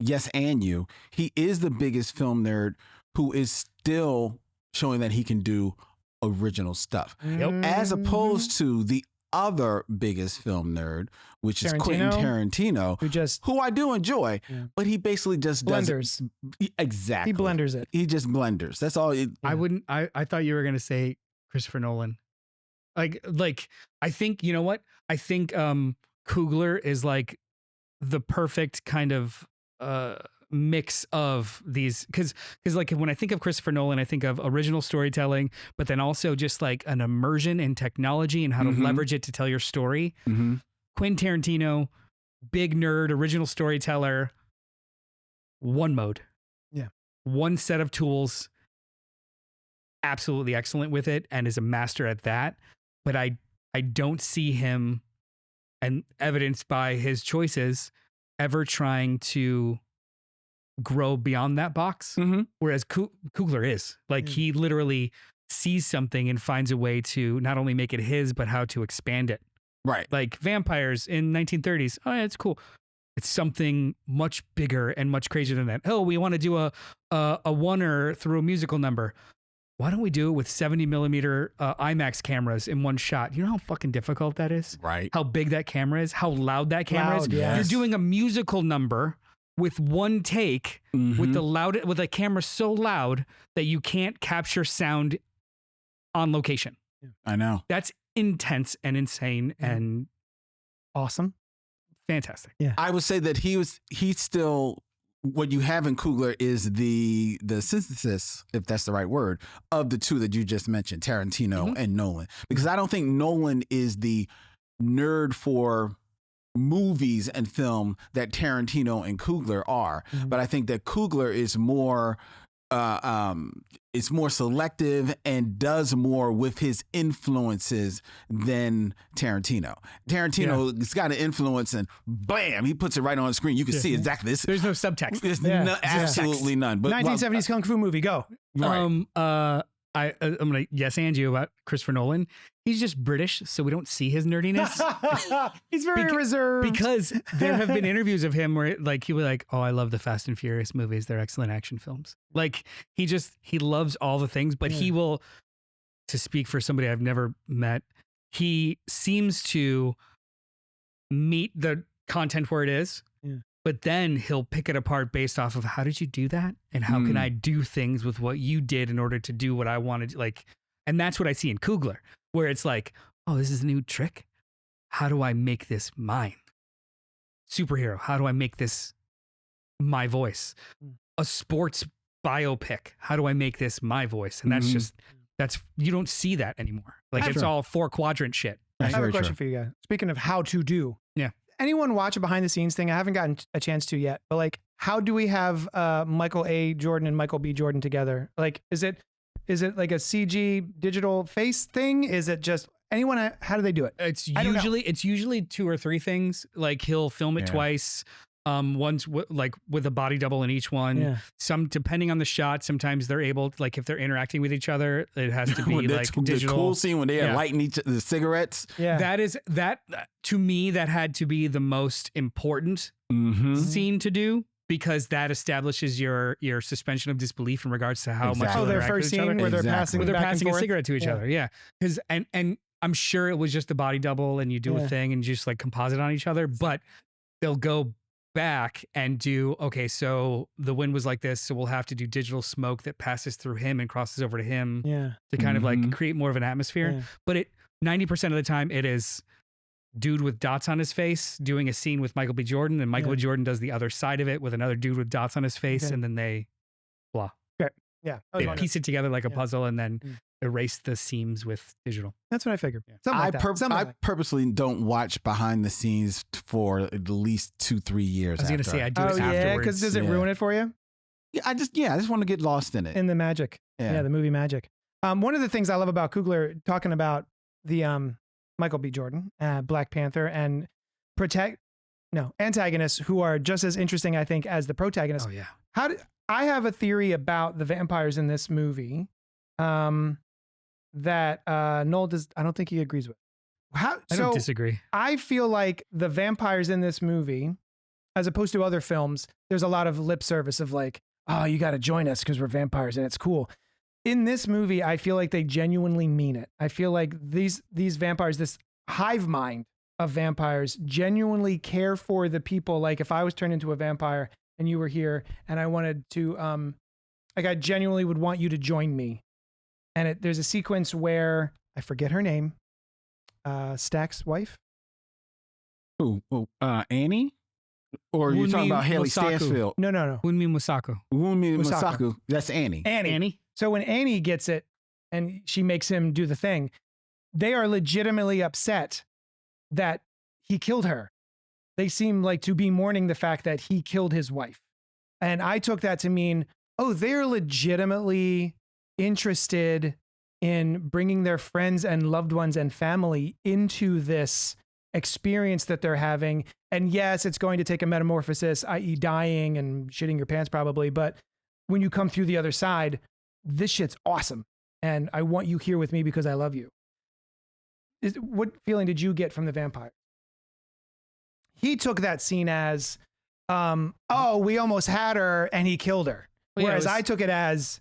yes, and you. He is the biggest film nerd who is still showing that he can do original stuff. Yep. As opposed to the other biggest film nerd, which is Quentin Tarantino, who I do enjoy, but he basically just blenders. Exactly. He blenders it. He just blenders. That's all. I thought you were going to say Christopher Nolan. Like I think, you know what? I think Coogler is like the perfect kind of mix of these, because like when I think of Christopher Nolan, I think of original storytelling, but then also just like an immersion in technology and how to leverage it to tell your story. Quentin Tarantino, big nerd, original storyteller, one mode. Yeah. One set of tools, absolutely excellent with it and is a master at that. But I don't see him, and evidenced by his choices, ever trying to grow beyond that box. Whereas Coogler is like, he literally sees something and finds a way to not only make it his, but how to expand it. Right. Like vampires in 1930s. Oh, yeah, it's cool. It's something much bigger and much crazier than that. Oh, we want to do a oneer through a musical number. Why don't we do it with 70 millimeter IMAX cameras in one shot? You know how fucking difficult that is? Right. How big that camera is? How loud that camera is? Yes. You're doing a musical number with one take with a camera so loud that you can't capture sound on location. I know. That's intense and insane and awesome. Fantastic. Yeah. I would say that he's still, what you have in Coogler is the synthesis, if that's the right word, of the two that you just mentioned, Tarantino and Nolan. Because I don't think Nolan is the nerd for movies and film that Tarantino and Coogler are. But I think that Coogler is more selective and does more with his influences than Tarantino. Tarantino's got an influence and bam, he puts it right on the screen. You can see exactly this. There's no subtext. There's absolutely none. But 1970s kung fu movie, go. Right. I'm gonna yes and you about Christopher Nolan. He's just British, so we don't see his nerdiness. He's very reserved. Because there have been interviews of him where like he was like, "Oh, I love the Fast and Furious movies. They're excellent action films." Like he loves all the things, but he will, to speak for somebody I've never met, he seems to meet the content where it is. But then he'll pick it apart based off of how did you do that? And how can I do things with what you did in order to do what I wanted? Like, and that's what I see in Coogler, where it's like, oh, this is a new trick. How do I make this mine? Superhero. How do I make this my voice? A sports biopic. How do I make this my voice? And that's you don't see that anymore. Like it's all 4-quadrant shit. I have a question for you guys. Speaking of how to do. Yeah. Anyone watch a behind the scenes thing? I haven't gotten a chance to yet, but like, how do we have Michael A. Jordan and Michael B. Jordan together? Like, is it like a CG digital face thing? Is it just anyone? How do they do it? It's usually 2 or 3 things. Like he'll film it twice. One's with a body double in each one. Yeah. Some, depending on the shot, sometimes they're able to, like if they're interacting with each other, it has to be like digital. The cool scene when they are lighting the cigarettes. Yeah. That to me, that had to be the most important scene to do, because that establishes your suspension of disbelief in regards to how much their first scene where they're passing a cigarette to each other. Yeah. Because and I'm sure it was just the body double and you do a thing and just like composite on each other, but they'll go back and do, okay, so the wind was like this, so we'll have to do digital smoke that passes through him and crosses over to him to kind of like create more of an atmosphere. Yeah. But 90% of the time it is dude with dots on his face doing a scene with Michael B. Jordan, and Michael B. Jordan does the other side of it with another dude with dots on his face, and then they blah. Okay. Yeah. They piece it together like a puzzle and then erase the seams with digital. That's what I figured. I purposely don't watch behind the scenes for at least 2-3 years. I was going to say I do it afterwards. Yeah, because does it ruin it for you? Yeah, I just want to get lost in it. In the magic. Yeah, the movie magic. One of the things I love about Coogler talking about the Michael B. Jordan, Black Panther, and antagonists who are just as interesting, I think, as the protagonists. Oh yeah. I have a theory about the vampires in this movie. That Noel I don't think he agrees with. I don't disagree. I feel like the vampires in this movie, as opposed to other films, there's a lot of lip service of like, oh, you got to join us because we're vampires and it's cool. In this movie, I feel like they genuinely mean it. I feel like these vampires, this hive mind of vampires, genuinely care for the people. Like if I was turned into a vampire and you were here and I wanted to, like I genuinely would want you to join me. And there's a sequence where I forget her name, Stack's wife. Annie? Or you're talking about Haley Stansfield? No. Wunmi Mosaku. Wunmi Mosaku. That's Annie. Annie. So when Annie gets it and she makes him do the thing, they are legitimately upset that he killed her. They seem like to be mourning the fact that he killed his wife. And I took that to mean, oh, they're legitimately interested in bringing their friends and loved ones and family into this experience that they're having. And yes, it's going to take a metamorphosis, i.e. dying and shitting your pants probably. But when you come through the other side, this shit's awesome. And I want you here with me because I love you. What feeling did you get from the vampire? He took that scene as, oh, we almost had her and he killed her. Whereas I took it as,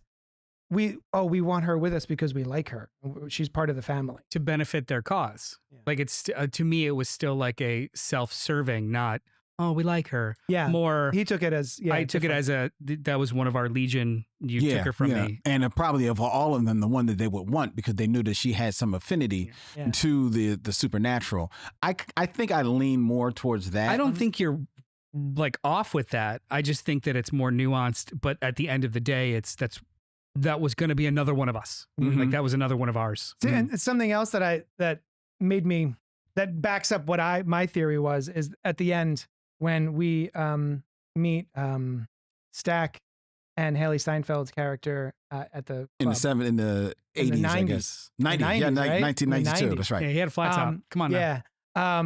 we want her with us because we like her. She's part of the family. To benefit their cause. Yeah. Like it's, to me, it was still like a self-serving, not, oh, we like her. Yeah. More. He took it as, I took it as that was one of our legion. You took her from me. And probably of all of them, the one that they would want because they knew that she had some affinity to the supernatural. I think I lean more towards that. I don't think you're like off with that. I just think that it's more nuanced, but at the end of the day, that was going to be another one of us. Mm-hmm. Like that was another one of ours. See, and it's something else that backs up what my theory was, is at the end when we meet Stack and Haley Steinfeld's character at the club. in the 80s, I guess. 90s, right? 1992. That's right. Yeah, he had a flat top. Come on now. Yeah.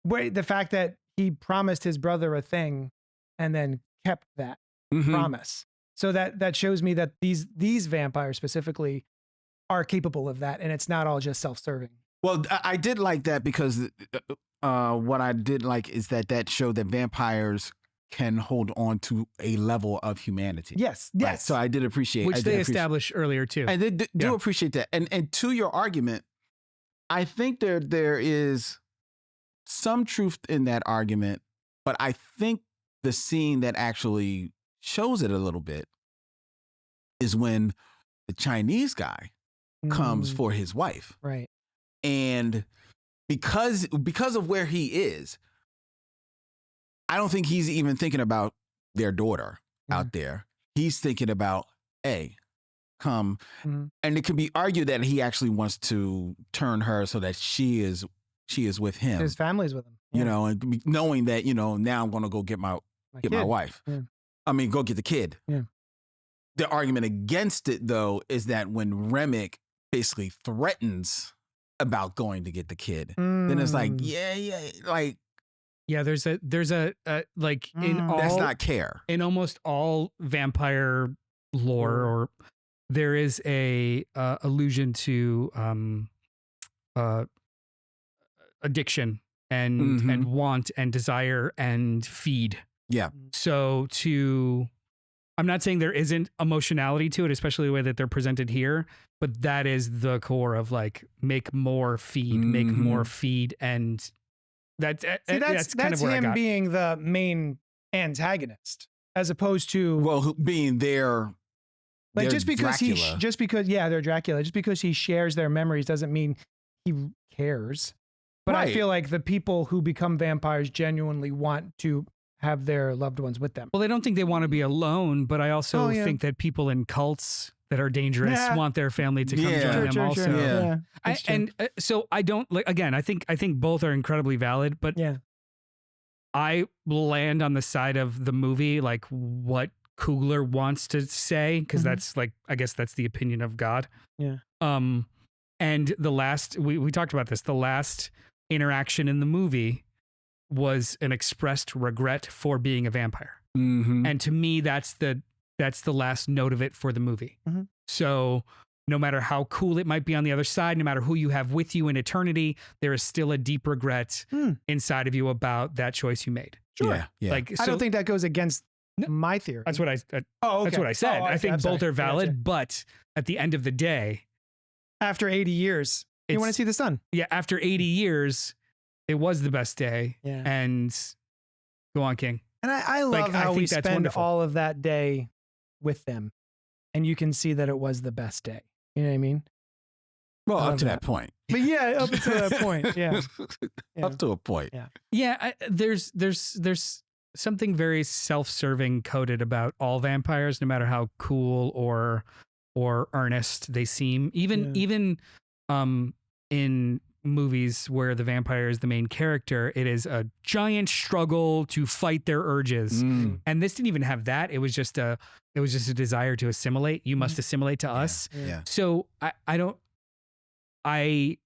Where the fact that he promised his brother a thing and then kept that promise. So that shows me that these vampires specifically are capable of that, and it's not all just self-serving. Well, I did like that because what I did like is that showed that vampires can hold on to a level of humanity. Yes. Right? So I did appreciate, which they established earlier too. And they do appreciate that. And to your argument, I think there is some truth in that argument, but I think the scene that actually shows it a little bit is when the Chinese guy comes for his wife. Right. And because of where he is, I don't think he's even thinking about their daughter out there. He's thinking about, hey, come. And it can be argued that he actually wants to turn her so that she is with him. His family's with him. You know, and knowing that, you know, now I'm going to go get my wife. Yeah. I mean, go get the kid. Yeah. The argument against it, though, is that when Remick basically threatens about going to get the kid, then it's like, like, yeah, there's a like in all, that's not care. In almost all vampire lore, or there is a allusion to addiction and want and desire and feed. Yeah. So I'm not saying there isn't emotionality to it, especially the way that they're presented here, but that is the core of like make more feed, make more feed, and that's kind of where him I got. Being the main antagonist, as opposed to being their like just because Dracula. they're Dracula. Just because he shares their memories doesn't mean he cares. But I feel like the people who become vampires genuinely want to have their loved ones with them. Well, they don't think they want to be alone, but I also think that people in cults that are dangerous want their family to come join them also. So I don't like, again, I think both are incredibly valid, but I land on the side of the movie, like what Coogler wants to say, because that's like, I guess that's the opinion of God. Yeah. And the last, we talked about this, the last interaction in the movie was an expressed regret for being a vampire. And to me, that's the last note of it for the movie. So no matter how cool it might be on the other side, no matter who you have with you in eternity, there is still a deep regret inside of you about that choice you made. Sure. Yeah. Like, I don't think that goes against my theory. That's what I that's what I said. I think both are valid, but at the end of the day, after 80 years, you want to see the sun. Yeah, after 80 years, it was the best day. Yeah. And go on, King. And I love how we spend all of that day with them. And you can see that it was the best day. You know what I mean? Well, up to that point. But yeah, up to that point. Yeah. Up to a point. Yeah. Yeah. There's something very self-serving coded about all vampires, no matter how cool or earnest they seem. Even in movies where the vampire is the main character, it is a giant struggle to fight their urges. And this didn't even have that. It was just a desire to assimilate. You must assimilate to us. Yeah. So I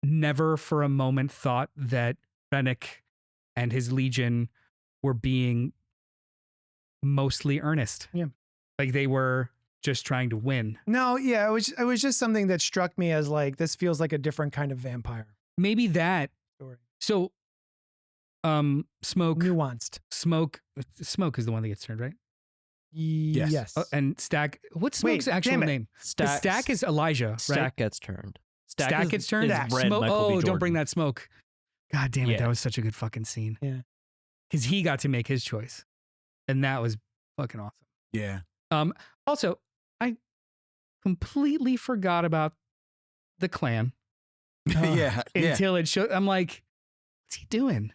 never for a moment thought that Rennick and his legion were being mostly earnest. Yeah. Like they were just trying to win. No, yeah, it was just something that struck me as like, this feels like a different kind of vampire. Maybe that. Story. So, Smoke. Nuanced. Smoke is the one that gets turned, right? Yes. And Stack. What's Smoke's actual name? Stack is Elijah, right? Stack gets turned. Stack gets turned? Don't bring that Smoke. God damn it. That was such a good fucking scene. Yeah. Because he got to make his choice. And that was fucking awesome. Yeah. Also, I completely forgot about the clan. Until it showed. I'm like, what's he doing?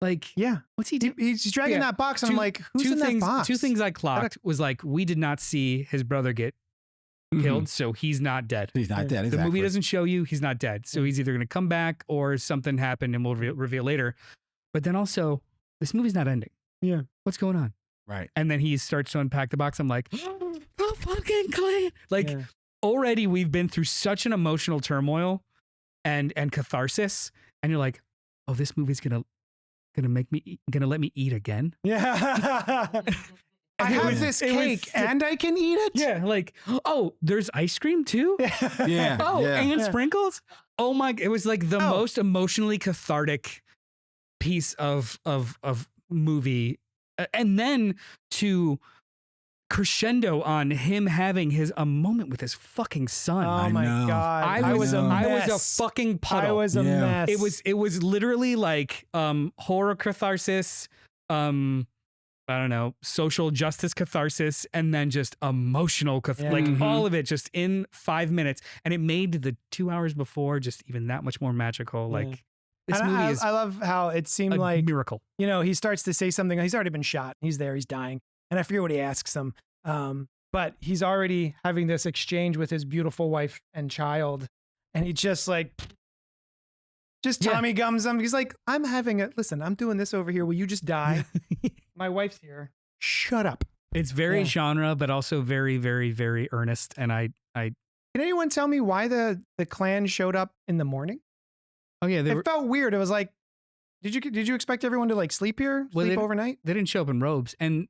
Like, what's he doing? He's dragging that box, and I'm like, who's in that box? Two things I clocked was like, we did not see his brother get killed, so he's not dead. He's not dead. Exactly. The movie doesn't show you he's not dead, so he's either going to come back or something happened, and we'll reveal later. But then also, this movie's not ending. Yeah, what's going on? Right. And then he starts to unpack the box. I'm like, oh fucking clan! Like already we've been through such an emotional turmoil and catharsis, and you're like, oh, this movie's gonna let me eat again. Yeah. I have this cake and I can eat it. Yeah, like, oh, there's ice cream too. Yeah. Oh, and sprinkles. Oh my! It was like the most emotionally cathartic piece of movie, and then to crescendo on him having a moment with his fucking son. Oh my God. I was a fucking puddle. I was a mess. It was literally like horror catharsis, I don't know, social justice catharsis, and then just emotional, like all of it just in 5 minutes. And it made the 2 hours before just even that much more magical. Like this movie is I love how it seemed a like, miracle. you know, he starts to say something. He's already been shot. He's there. He's dying. And I forget what he asks him. But he's already having this exchange with his beautiful wife and child. And he just like, Tommy gums him. He's like, listen, I'm doing this over here. Will you just die? My wife's here. Shut up. It's very genre, but also very, very, very earnest. And I can anyone tell me why the clan showed up in the morning? Oh yeah. It felt weird. It was like, did you expect everyone to like sleep here? Sleep overnight? They didn't show up in robes. And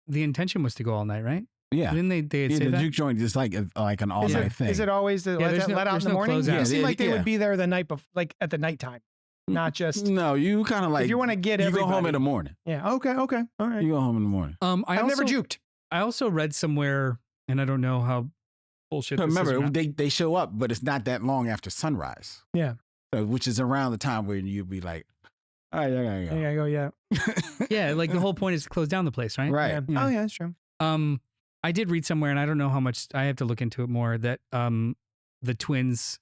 the intention was to go all night, right? Yeah. Didn't they say the that? juke joint is like an all night thing. Is it always let out in the morning? It seemed like they would be there the night before, like at the nighttime. Not just no, you kind of like if you want to get you everybody. go home in the morning. Yeah. Okay. All right. You go home in the morning. I've never juked. I also read somewhere, and I don't know how bullshit this is. Remember, they show up, but it's not that long after sunrise. Yeah. So, which is around the time when you'd be like, all right, I gotta go. Yeah. Yeah, like the whole point is to close down the place, right? Right. Yeah. Oh yeah, that's true. I did read somewhere, and I don't know how much. I have to look into it more. That the twins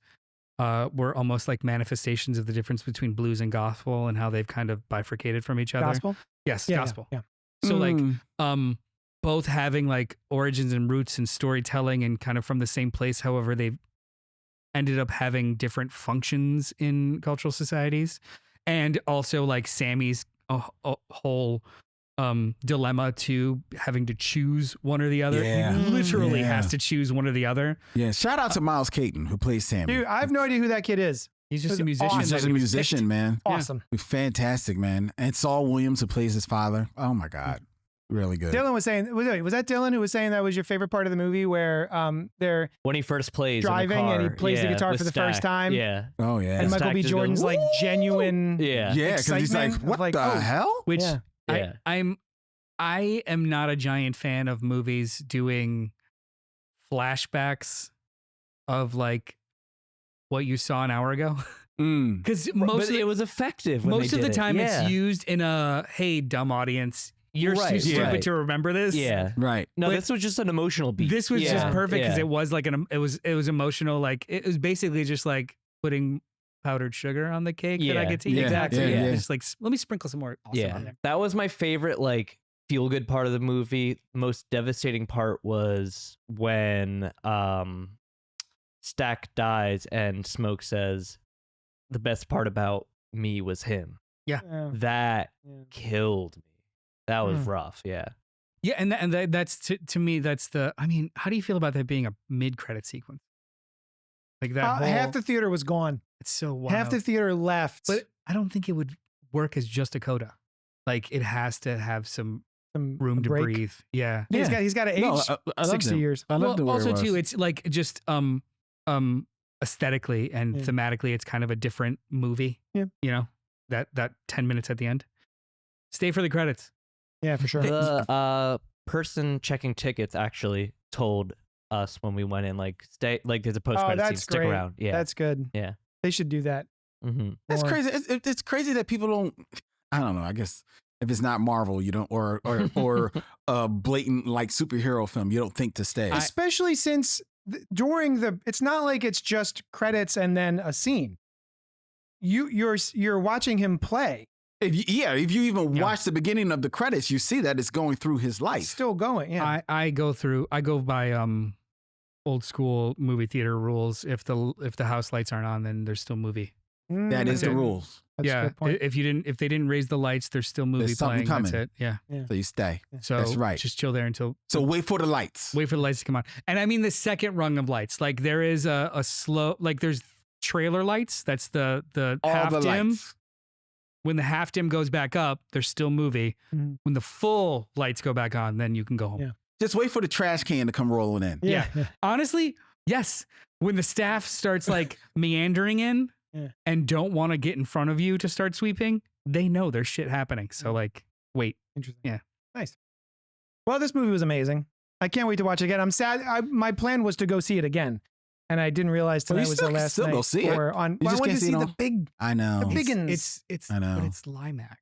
were almost like manifestations of the difference between blues and gospel, and how they've kind of bifurcated from each other. Gospel. Yes, Yeah, gospel. Yeah. So like both having like origins and roots and storytelling, and kind of from the same place. However, they've ended up having different functions in cultural societies, and also like Sammy's whole dilemma to having to choose one or the other. Yeah. He literally has to choose one or the other. Yeah. Shout out to Miles Caton, who plays Sammy. Dude, I have no idea who that kid is. He's just a musician. He's just a musician, man. Awesome. Fantastic, man. And Saul Williams, who plays his father. Oh my God. Really good. Dylan was saying, was that Dylan who was saying that was your favorite part of the movie where they're when he first plays driving in the car, and he plays the guitar for the first time? Yeah. Oh, yeah. And Michael B. Stack Jordan's just like goes, genuine. Yeah, because he's like, excitement what of like, the oh, hell? Which Yeah. I am not a giant fan of movies doing flashbacks of like what you saw an hour ago. Because but it was effective. When most they of the did it. time Yeah. it's used in a, hey, dumb audience, you're too stupid to remember this. Yeah. Right. No, But this was just an emotional beat. This was just perfect because Yeah. it was like it was emotional. Like it was basically just like putting powdered sugar on the cake that I get to eat. Yeah. Exactly. Yeah. Just like, let me sprinkle some more awesome on there. That was my favorite, like, feel good part of the movie. Most devastating part was when Stack dies and Smoke says, the best part about me was him. Yeah. That killed me. That was rough. Yeah. Yeah, and that's to me, that's the. I mean, how do you feel about that being a mid-credit sequence? Like that whole, half the theater was gone. It's so wild. Half the theater left. But I don't think it would work as just a coda. Like it has to have some room to break. breathe. Yeah. He's got to age I 60 years. I loved it where also it was. too, it's like just aesthetically and thematically, it's kind of a different movie. Yeah. You know, that 10 minutes at the end. Stay for the credits. Yeah, for sure. The person checking tickets actually told us when we went in, like, stay, like, there's a post-credit scene, stick around. Yeah. That's good. Yeah. They should do that. Mm-hmm. That's crazy. It's crazy that people don't. I don't know. I guess if it's not Marvel, you don't, or a blatant like superhero film, you don't think to stay. Especially since during it's not like it's just credits and then a scene. You're watching him play. If you even watch the beginning of the credits, you see that it's going through his life. It's still going. Yeah. I go by old school movie theater rules. If the house lights aren't on, then there's still movie. That is the rules. That's a good point. If they didn't raise the lights, there's still movie There's something playing. coming. That's it. Yeah. So you stay. So that's right. Just chill there until. So wait for the lights. Wait for the lights to come on. And I mean the second rung of lights. Like there is a slow, like there's trailer lights. That's the All half the dim. lights. When the half dim goes back up, there's still movie. Mm-hmm. When the full lights go back on, then you can go home. Yeah. Just wait for the trash can to come rolling in. Yeah. Honestly, yes. When the staff starts like meandering in and don't want to get in front of you to start sweeping, they know there's shit happening. So like, wait. Interesting. Yeah. Nice. Well, this movie was amazing. I can't wait to watch it again. I'm sad. My plan was to go see it again. And I didn't realize tonight was the last night. Go see it. I wanted to see the big. I know. The biggins. It's I know. But it's Limax.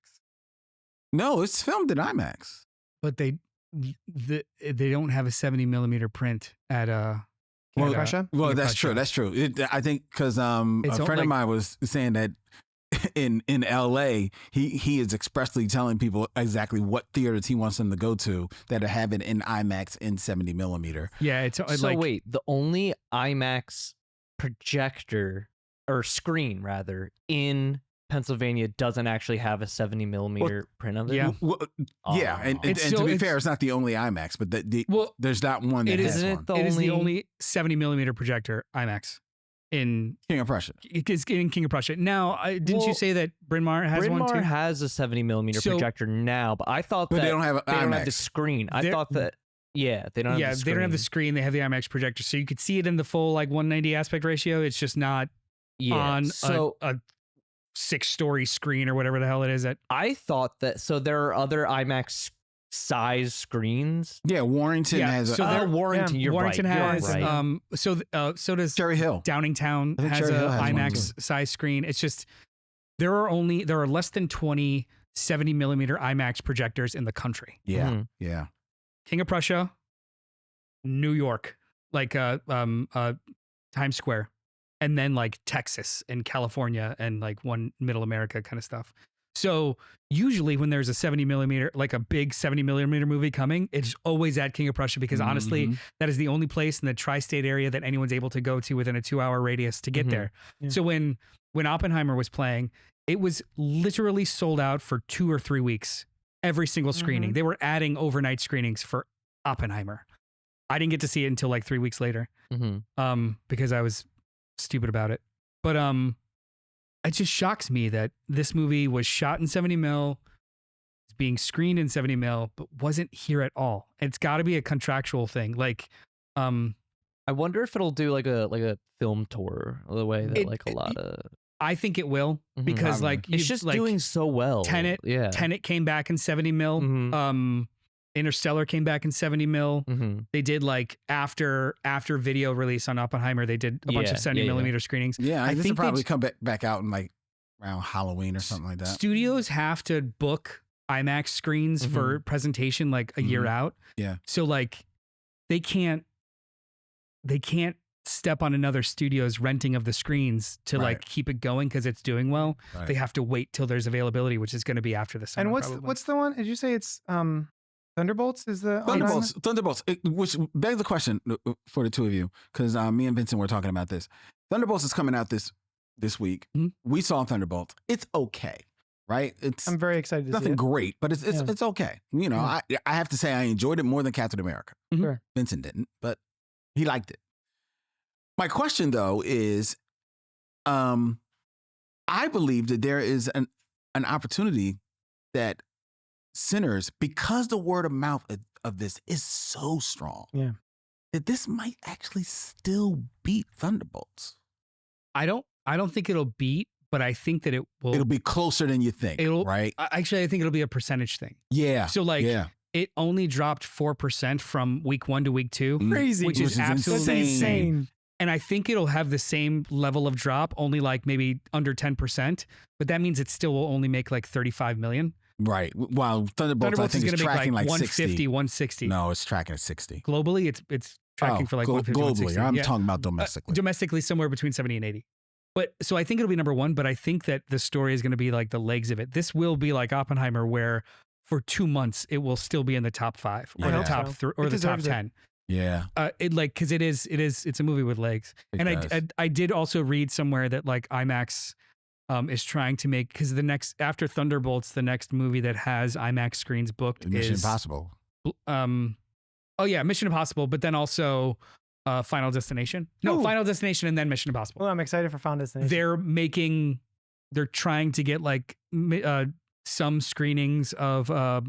No, it's filmed in IMAX. But they don't have a 70 millimeter print at Russia? Well, that's true. That's true. I think because a friend of mine was saying that in LA, he is expressly telling people exactly what theaters he wants them to go to that have it in IMAX in 70 millimeter. Yeah, it's so wait, the only IMAX projector or screen rather in Pennsylvania doesn't actually have a 70 millimeter print of it. Yeah, and to be fair, it's not the only IMAX, but there's not one that has one. It is the only 70 millimeter projector IMAX in King of Prussia. It's in King of Prussia. Now, didn't you say that Bryn Mawr has one too? Bryn Mawr has a 70 millimeter projector now, but I thought that they don't have the screen. I thought that they don't have the screen. They don't have the screen. They have the IMAX projector, so you could see it in the full 190 aspect ratio. It's just not on a 6-story screen or whatever the hell it is. I thought that. So there are other IMAX size screens. Yeah, Warrington has. Warrington. You're Warrington right. has. So does Cherry Hill. Downingtown has an IMAX size screen. It's just there are less than 20 70 millimeter IMAX projectors in the country. Yeah, yeah. King of Prussia, New York, Times Square, and then Texas and California and one Middle America kind of stuff. So usually when there's a 70 millimeter, a big 70 millimeter movie coming, it's always at King of Prussia because honestly, that is the only place in the tri-state area that anyone's able to go to within a 2-hour radius to get there. Yeah. So when Oppenheimer was playing, it was literally sold out for 2 or 3 weeks, every single screening. They were adding overnight screenings for Oppenheimer. I didn't get to see it until 3 weeks later because I was stupid about it. But it just shocks me that this movie was shot in 70 mil, is being screened in 70 mil, but wasn't here at all. It's got to be a contractual thing. I wonder if it'll do a film tour the way that a lot of. I think it will because it's just doing so well. Tenet came back in 70 mil. Interstellar came back in 70 mil. They did after video release on Oppenheimer, they did a bunch of 70 millimeter screenings. Yeah, I think they'll probably come back out in around Halloween or something like that. Studios have to book IMAX screens for presentation a year out. Yeah. So they can't step on another studio's renting of the screens to keep it going because it's doing well. Right. They have to wait till there's availability, which is going to be after the summer. And what's the one? Did you say it's Thunderbolts is the Thunderbolts, which begs the question for the two of you, because me and Vincent were talking about this. Thunderbolts is coming out this week. We saw Thunderbolts. It's okay, right? I'm very excited. To nothing see it. great, but it's okay. I have to say I enjoyed it more than Captain America. Sure. Vincent didn't, but he liked it. My question though is, I believe that there is an opportunity that Sinners, because the word of mouth of this is so strong, that this might actually still beat Thunderbolts. I don't think it'll beat, but I think that it'll be closer than you think, right? Actually, I think it'll be a percentage thing. Yeah. So it only dropped 4% from week 1 to week 2. Crazy. Which is absolutely insane. And I think it'll have the same level of drop, only maybe under 10%, but that means it still will only make 35 million. Right. While Thunderbolts I think is tracking 150, 60. 160. No, it's tracking at 60. Globally, it's tracking for 150, globally. 160. I'm talking about domestically. Domestically, somewhere between 70 and 80. But so I think it'll be number 1, but I think that the story is going to be the legs of it. This will be like Oppenheimer, where for 2 months it will still be in the top 5 or the top 3 or the top 10. Yeah. Because it's a movie with legs. I did also read somewhere that IMAX is trying to make, because after Thunderbolts, the next movie that has IMAX screens booked Mission is Impossible. Mission Impossible, but then also Final Destination. No, Final Destination and then Mission Impossible. Oh, I'm excited for Final Destination. They're trying to get some screenings of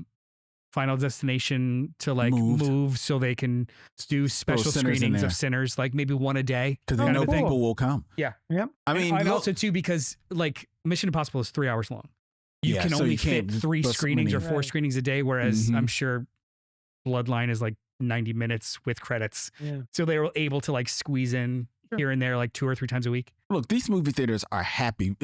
Final Destination to move so they can do special screenings of Sinners, maybe one a day. Because they know people will come. Yeah. Yep. I mean, and also too, because Mission Impossible is 3 hours long. You can only fit 3 screenings or 4 screenings a day, whereas I'm sure Bloodline is 90 minutes with credits. Yeah. So they were able to squeeze in here and there 2 or 3 times a week. Look, these movie theaters are happy.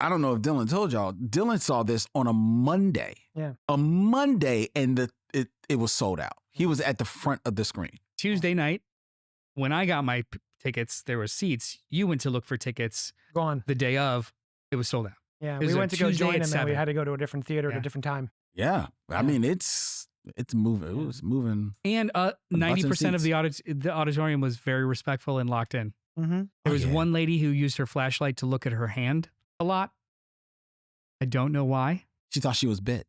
I don't know if Dylan told y'all. Dylan saw this on a Monday. Yeah. A Monday, and it was sold out. He was at the front of the screen. Tuesday night, when I got my tickets, there were seats. You went to look for tickets Gone. the day of. It was sold out. Yeah, It we was a went to go Tuesday join at him, and we 7. had to go to a different theater at Yeah. a different time. Yeah. I mean, it's moving. It was moving. And 90% of the auditorium was very respectful and locked in. Mm-hmm. There was yeah. one lady who used her flashlight to look at her hand a lot. I don't know why. She thought she was bit.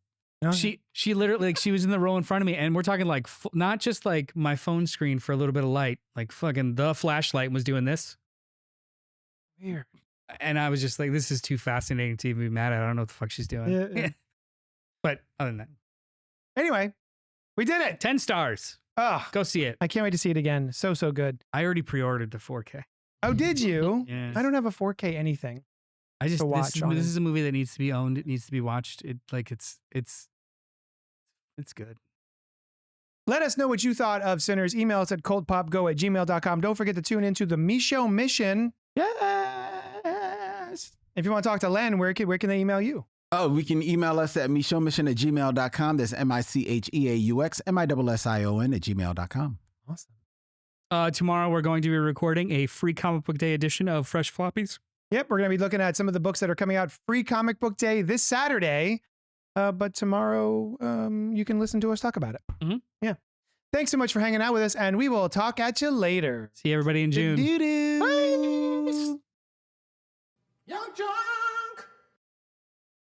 She literally, like, she was in the row in front of me, and we're talking like not just like my phone screen for a little bit of light, like fucking the flashlight was doing this. Weird. And I was just like, this is too fascinating to be mad at. I don't know what the fuck she's doing. Yeah. But other than that, Anyway, we did it. 10 stars. Oh, Go see it. I can't wait to see it again. So good. I already pre-ordered the 4K. Oh, did you? Yeah. I don't have a 4K anything. I just to watch on this it. is a movie that needs to be owned. It needs to be watched. It's good. Let us know what you thought of Sinners. Email us at cultpopgo@gmail.com. Don't forget to tune into the Micheaux Mission. Yes. If you want to talk to Len, where can they email you? Oh, we can email us at micheauxmission@gmail.com. That's MICHEAUX MISSION@gmail.com. Awesome. Tomorrow we're going to be recording a free comic book day edition of Fresh Floppies. Yep, we're going to be looking at some of the books that are coming out. Free Comic Book Day this Saturday. But tomorrow, you can listen to us talk about it. Mhm. Yeah. Thanks so much for hanging out with us, and we will talk at you later. See everybody in June. Doo-doo. YunkJunk!